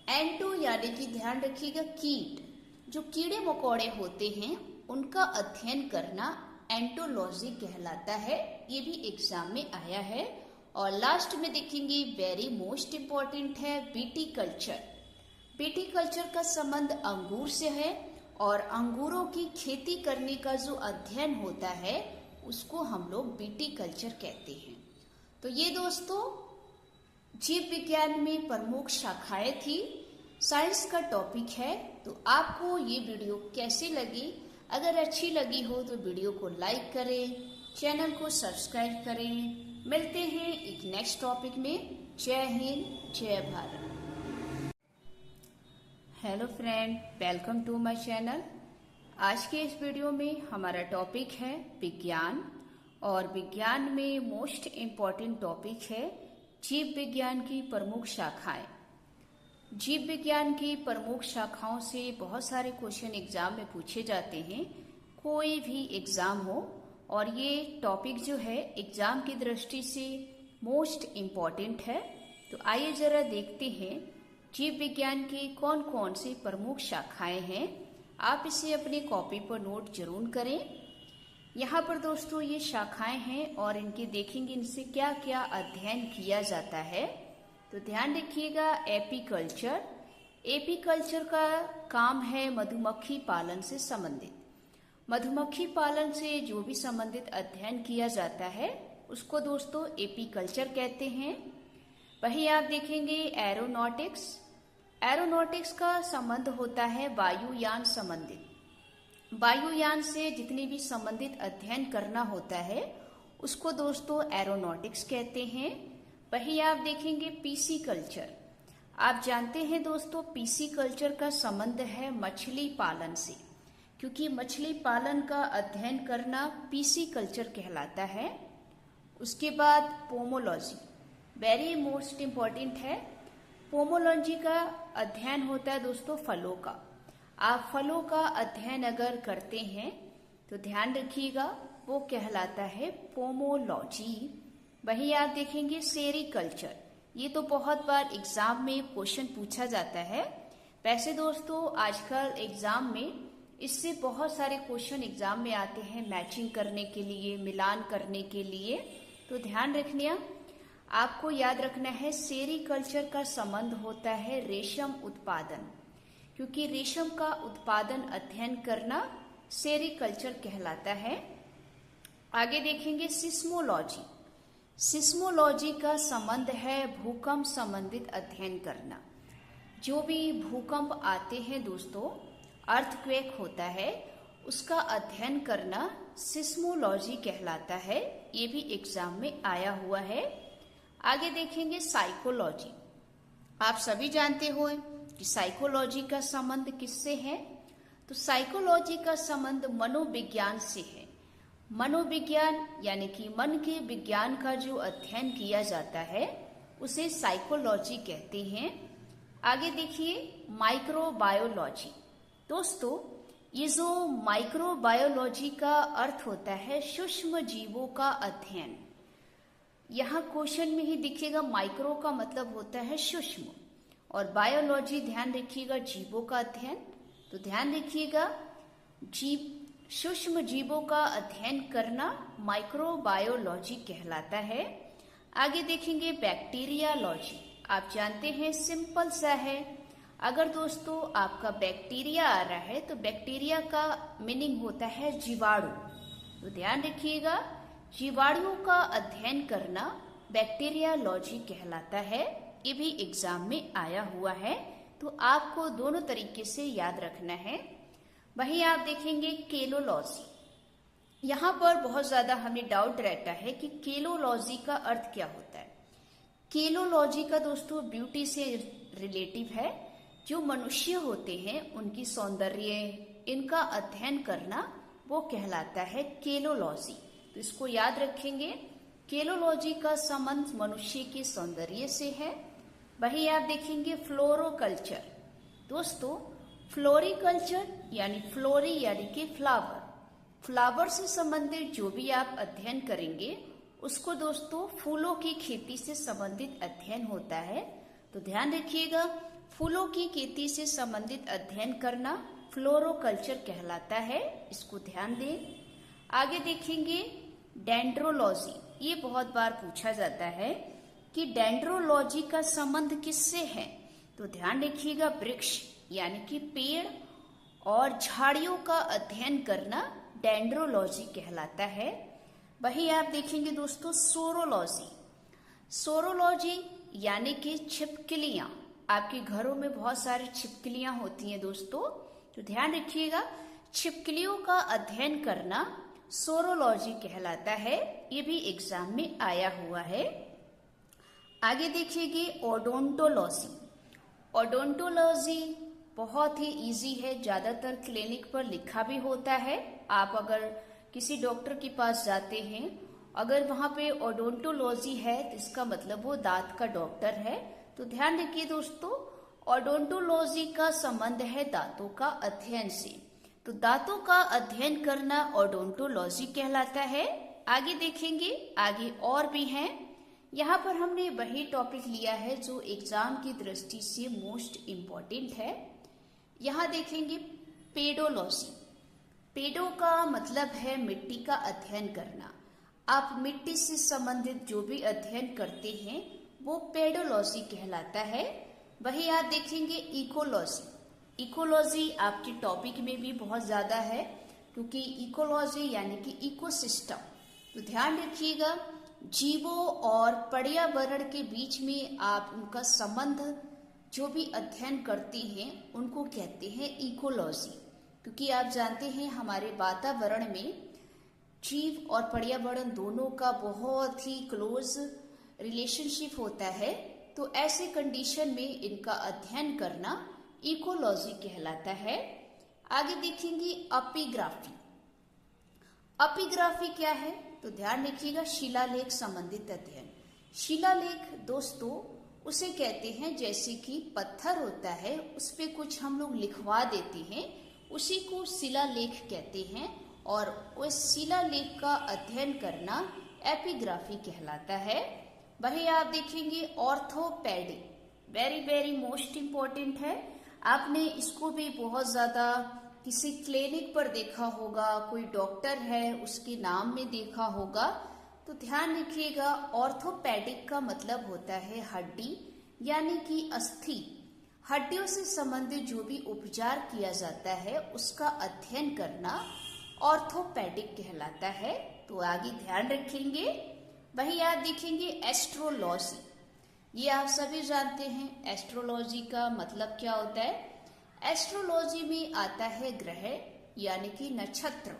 एंटो यानी कि ध्यान रखिएगा कीट, जो कीड़े मकोड़े होते हैं उनका अध्ययन करना एंटोलॉजी कहलाता है, ये भी एग्जाम में आया है। और लास्ट में देखेंगे वेरी मोस्ट इम्पॉर्टेंट है विटीकल्चर। विटीकल्चर का संबंध अंगूर से है और अंगूरों की खेती करने का जो अध्ययन होता है उसको हम लोग विटीकल्चर कहते हैं। तो ये दोस्तों जीव विज्ञान में प्रमुख शाखाएं थी, साइंस का टॉपिक है। तो आपको ये वीडियो कैसी लगी? अगर अच्छी लगी हो तो वीडियो को लाइक करें, चैनल को सब्सक्राइब करें। मिलते हैं एक नेक्स्ट टॉपिक में। जय हिंद, जय Bharat. Hello friend, welcome to my channel. आज के इस वीडियो में हमारा टॉपिक है विज्ञान, और विज्ञान में मोस्ट इम्पॉर्टेंट टॉपिक है जीव विज्ञान की प्रमुख शाखाएं। जीव विज्ञान की प्रमुख शाखाओं से बहुत सारे क्वेश्चन एग्जाम में पूछे जाते हैं, कोई भी एग्जाम हो, और ये टॉपिक जो है एग्जाम की दृष्टि से मोस्ट इम्पॉर्टेंट है। तो आइए जरा देखते हैं जीव विज्ञान की कौन कौन सी प्रमुख शाखाएं हैं। आप इसे अपनी कॉपी पर नोट जरूर करें। यहाँ पर दोस्तों ये शाखाएं हैं और इनके देखेंगे इनसे क्या क्या अध्ययन किया जाता है। तो ध्यान रखिएगा एपीकल्चर। एपीकल्चर का काम है मधुमक्खी पालन से संबंधित। मधुमक्खी पालन से जो भी संबंधित अध्ययन किया जाता है उसको दोस्तों एपीकल्चर कहते हैं। वही आप देखेंगे एरोनॉटिक्स। एरोनॉटिक्स का संबंध होता है वायुयान संबंधित। वायुयान से जितनी भी संबंधित अध्ययन करना होता है उसको दोस्तों एरोनॉटिक्स कहते हैं। वही आप देखेंगे पीसी कल्चर। आप जानते हैं दोस्तों पीसी कल्चर का संबंध है मछली पालन से, क्योंकि मछली पालन का अध्ययन करना पीसी कल्चर कहलाता है। उसके बाद पोमोलॉजी, वेरी मोस्ट इम्पॉर्टेंट है। पोमोलॉजी का अध्ययन होता है दोस्तों फलों का। आप फलों का अध्ययन अगर करते हैं तो ध्यान रखिएगा वो कहलाता है पोमोलॉजी। वही आप देखेंगे सेरीकल्चर। ये तो बहुत बार एग्जाम में क्वेश्चन पूछा जाता है। वैसे दोस्तों आजकल एग्जाम में इससे बहुत सारे क्वेश्चन एग्जाम में आते हैं मैचिंग करने के लिए, मिलान करने के लिए। तो ध्यान रखना, आपको याद रखना है सेरीकल्चर का संबंध होता है रेशम उत्पादन, क्योंकि रेशम का उत्पादन अध्ययन करना सेरीकल्चर कहलाता है। आगे देखेंगे सिस्मोलॉजी। सिस्मोलॉजी का संबंध है भूकंप संबंधित अध्ययन करना। जो भी भूकंप आते हैं दोस्तों, अर्थक्वेक होता है, उसका अध्ययन करना सिस्मोलॉजी कहलाता है। ये भी एग्जाम में आया हुआ है। आगे देखेंगे साइकोलॉजी। आप सभी जानते हो कि साइकोलॉजी का संबंध किससे है? तो साइकोलॉजी का संबंध मनोविज्ञान से है। मनोविज्ञान यानी कि मन के विज्ञान का जो अध्ययन किया जाता है उसे साइकोलॉजी कहते हैं। आगे देखिए माइक्रोबायोलॉजी। दोस्तों ये जो माइक्रोबायोलॉजी का अर्थ होता है सूक्ष्म जीवों का अध्ययन। यहाँ क्वेश्चन में ही दिखेगा माइक्रो का मतलब होता है सूक्ष्म, और बायोलॉजी ध्यान रखिएगा जीवों का अध्ययन। तो ध्यान रखिएगा सूक्ष्म जीवों का अध्ययन करना माइक्रोबायोलॉजी कहलाता है। आगे देखेंगे बैक्टीरियालॉजी। आप जानते हैं सिंपल सा है, अगर दोस्तों आपका बैक्टीरिया आ रहा है तो बैक्टीरिया का मीनिंग होता है जीवाणु। तो ध्यान रखिएगा जीवाणुओं का अध्ययन करना बैक्टीरियालॉजी कहलाता है। ये भी एग्जाम में आया हुआ है, तो आपको दोनों तरीके से याद रखना है। वहीं आप देखेंगे केलोलॉजी। यहाँ पर बहुत ज्यादा हमें डाउट रहता है कि केलोलॉजी का अर्थ क्या होता है। केलोलॉजी का दोस्तों ब्यूटी से रिलेटिव है, जो मनुष्य होते हैं उनकी सौंदर्य, इनका अध्ययन करना वो कहलाता है केलोलॉजी। तो इसको याद रखेंगे, केलोलॉजी का संबंध मनुष्य के सौंदर्य से है। वही आप देखेंगे फ्लोरोकल्चर। दोस्तों फ्लोरिकल्चर यानी फ्लोरी यानी कि फ्लावर, फ्लावर से संबंधित जो भी आप अध्ययन करेंगे उसको दोस्तों फूलों की खेती से संबंधित अध्ययन होता है। तो ध्यान रखिएगा फूलों की खेती से संबंधित अध्ययन करना फ्लोरोकल्चर कहलाता है, इसको ध्यान दें। आगे देखेंगे डेंड्रोलॉजी। ये बहुत बार पूछा जाता है कि डेंड्रोलॉजी का संबंध किससे है। तो ध्यान रखिएगा वृक्ष यानी कि पेड़ और झाड़ियों का अध्ययन करना डेंड्रोलॉजी कहलाता है। वही आप देखेंगे दोस्तों सोरोलॉजी। सोरोलॉजी यानी कि छिपकलियां। आपके घरों में बहुत सारी छिपकलियां होती हैं दोस्तों, तो ध्यान रखिएगा छिपकलियों का अध्ययन करना सोरोलॉजी कहलाता है। ये भी एग्जाम में आया हुआ है। आगे देखिएगा ओडोंटोलॉजी। ओडोंटोलॉजी बहुत ही इजी है, ज्यादातर क्लिनिक पर लिखा भी होता है। आप अगर किसी डॉक्टर के पास जाते हैं, अगर वहां पे ओडोंटोलॉजी है तो इसका मतलब वो दांत का डॉक्टर है। तो ध्यान रखिए दोस्तों ओडोंटोलॉजी का संबंध है दांतों का अध्ययन से। तो दांतों का अध्ययन करना ओडोंटोलॉजी कहलाता है। आगे देखेंगे, आगे और भी हैं। यहाँ पर हमने वही टॉपिक लिया है जो एग्जाम की दृष्टि से मोस्ट इम्पोर्टेंट है। यहाँ देखेंगे पेडोलॉजी। पेडो का मतलब है मिट्टी का अध्ययन करना। आप मिट्टी से संबंधित जो भी अध्ययन करते हैं वो पेडोलॉजी कहलाता है। वही आप देखेंगे इकोलॉजी। इकोलॉजी आपके टॉपिक में भी बहुत ज्यादा है, क्योंकि इकोलॉजी यानी कि इकोसिस्टम। तो ध्यान रखिएगा जीवों और पर्यावरण के बीच में आप उनका संबंध जो भी अध्ययन करते हैं उनको कहते हैं इकोलॉजी। क्योंकि आप जानते हैं हमारे वातावरण में जीव और पर्यावरण दोनों का बहुत ही क्लोज रिलेशनशिप होता है। तो ऐसे कंडीशन में इनका अध्ययन करना इकोलॉजी कहलाता है। आगे देखेंगे एपिग्राफी। एपिग्राफी क्या है? तो ध्यान रखिएगा शिलालेख संबंधित अध्ययन। शिलालेख दोस्तों उसे कहते हैं जैसे कि पत्थर होता है उस पे कुछ हम लोग लिखवा देते हैं, उसी को शिलालेख कहते हैं। और उस शिलालेख का अध्ययन करना एपिग्राफी कहलाता है। वही आप देखेंगे orthopaedic, very very most important है। आपने इसको भी बहुत ज्यादा किसी क्लिनिक पर देखा होगा, कोई डॉक्टर है उसके नाम में देखा होगा। तो ध्यान रखिएगा ऑर्थोपेडिक का मतलब होता है हड्डी यानी कि अस्थि। हड्डियों से संबंधित जो भी उपचार किया जाता है उसका अध्ययन करना ऑर्थोपेडिक कहलाता है। तो आगे ध्यान रखेंगे। वही आप देखेंगे एस्ट्रोलॉजी। ये आप सभी जानते हैं एस्ट्रोलॉजी का मतलब क्या होता है। एस्ट्रोलॉजी में आता है ग्रह यानी कि नक्षत्र।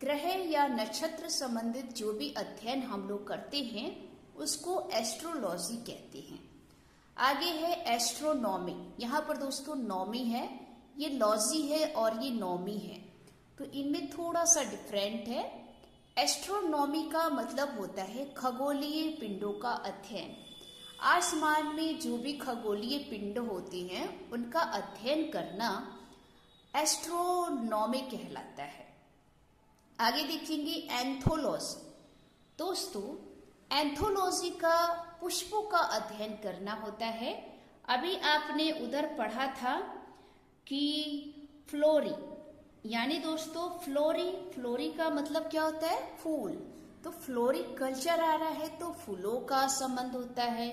ग्रह या नक्षत्र संबंधित जो भी अध्ययन हम लोग करते हैं उसको एस्ट्रोलॉजी कहते हैं। आगे है एस्ट्रोनॉमी। यहाँ पर दोस्तों नॉमी है, ये लॉजी है और ये नॉमी है, तो इनमें थोड़ा सा डिफरेंट है। एस्ट्रोनॉमी का मतलब होता है खगोलीय पिंडों का अध्ययन। आसमान में जो भी खगोलीय पिंड होते हैं उनका अध्ययन करना एस्ट्रोनॉमी कहलाता है। आगे देखेंगे एंथोलॉजी। दोस्तों एंथोलॉजी का पुष्पों का अध्ययन करना होता है। अभी आपने उधर पढ़ा था कि फ्लोरी, यानी दोस्तों फ्लोरी का मतलब क्या होता है? फूल। तो फ्लोरिकल्चर आ रहा है तो फूलों का संबंध होता है,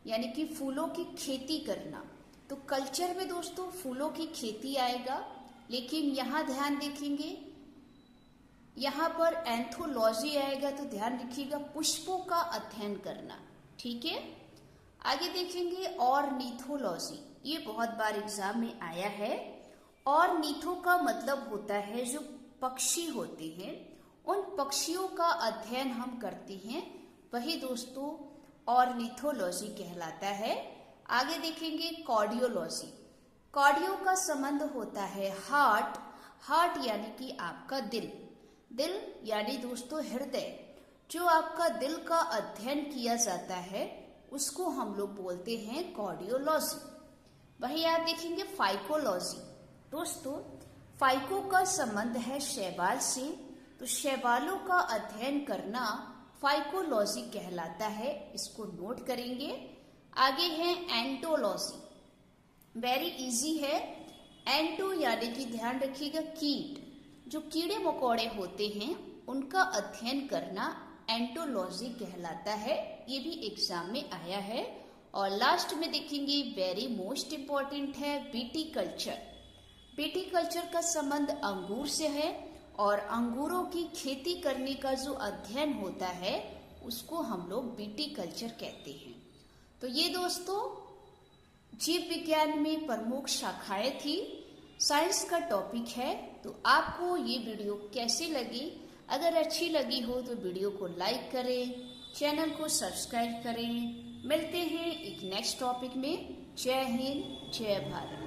यानी कि फूलों की खेती करना। तो कल्चर में दोस्तों फूलों की खेती आएगा, लेकिन यहाँ ध्यान देखेंगे, यहाँ पर एंथोलॉजी आएगा तो ध्यान रखिएगा पुष्पों का अध्ययन करना। ठीक है, आगे देखेंगे ऑर्निथोलॉजी। ये बहुत बार एग्जाम में आया है। ऑर्निथो का मतलब होता है जो पक्षी होते हैं, उन पक्षियों का अध्ययन हम करते हैं, वही दोस्तों ऑर्निथोलॉजी कहलाता है। आगे देखेंगे कार्डियोलॉजी। कार्डियो का संबंध होता है हार्ट यानी कि आपका दिल यानी दोस्तों हृदय। जो आपका दिल का अध्ययन किया जाता है उसको हम लोग बोलते हैं कार्डियोलॉजी। वही आप देखेंगे फाइकोलॉजी। दोस्तों फाइको का संबंध है शैवाल से, तो शैवालों का अध्ययन करना फाइकोलॉजी कहलाता है, इसको नोट करेंगे। आगे है एंटोलॉजी, वेरी इजी है। एंटो यानी कि ध्यान रखिएगा कीट, जो कीड़े मकोड़े होते हैं उनका अध्ययन करना एंटोलॉजी कहलाता है। ये भी एग्जाम में आया है। और लास्ट में देखेंगे वेरी मोस्ट इम्पॉर्टेंट है विटीकल्चर। विटीकल्चर का संबंध अंगूर से है और अंगूरों की खेती करने का जो अध्ययन होता है उसको हम लोग विटीकल्चर कहते हैं। तो ये दोस्तों जीव विज्ञान में प्रमुख शाखाएं थी, साइंस का टॉपिक है। तो आपको ये वीडियो कैसी लगी? अगर अच्छी लगी हो तो वीडियो को लाइक करें, चैनल को सब्सक्राइब करें। मिलते हैं एक नेक्स्ट टॉपिक में। जय हिंद, जय भारत।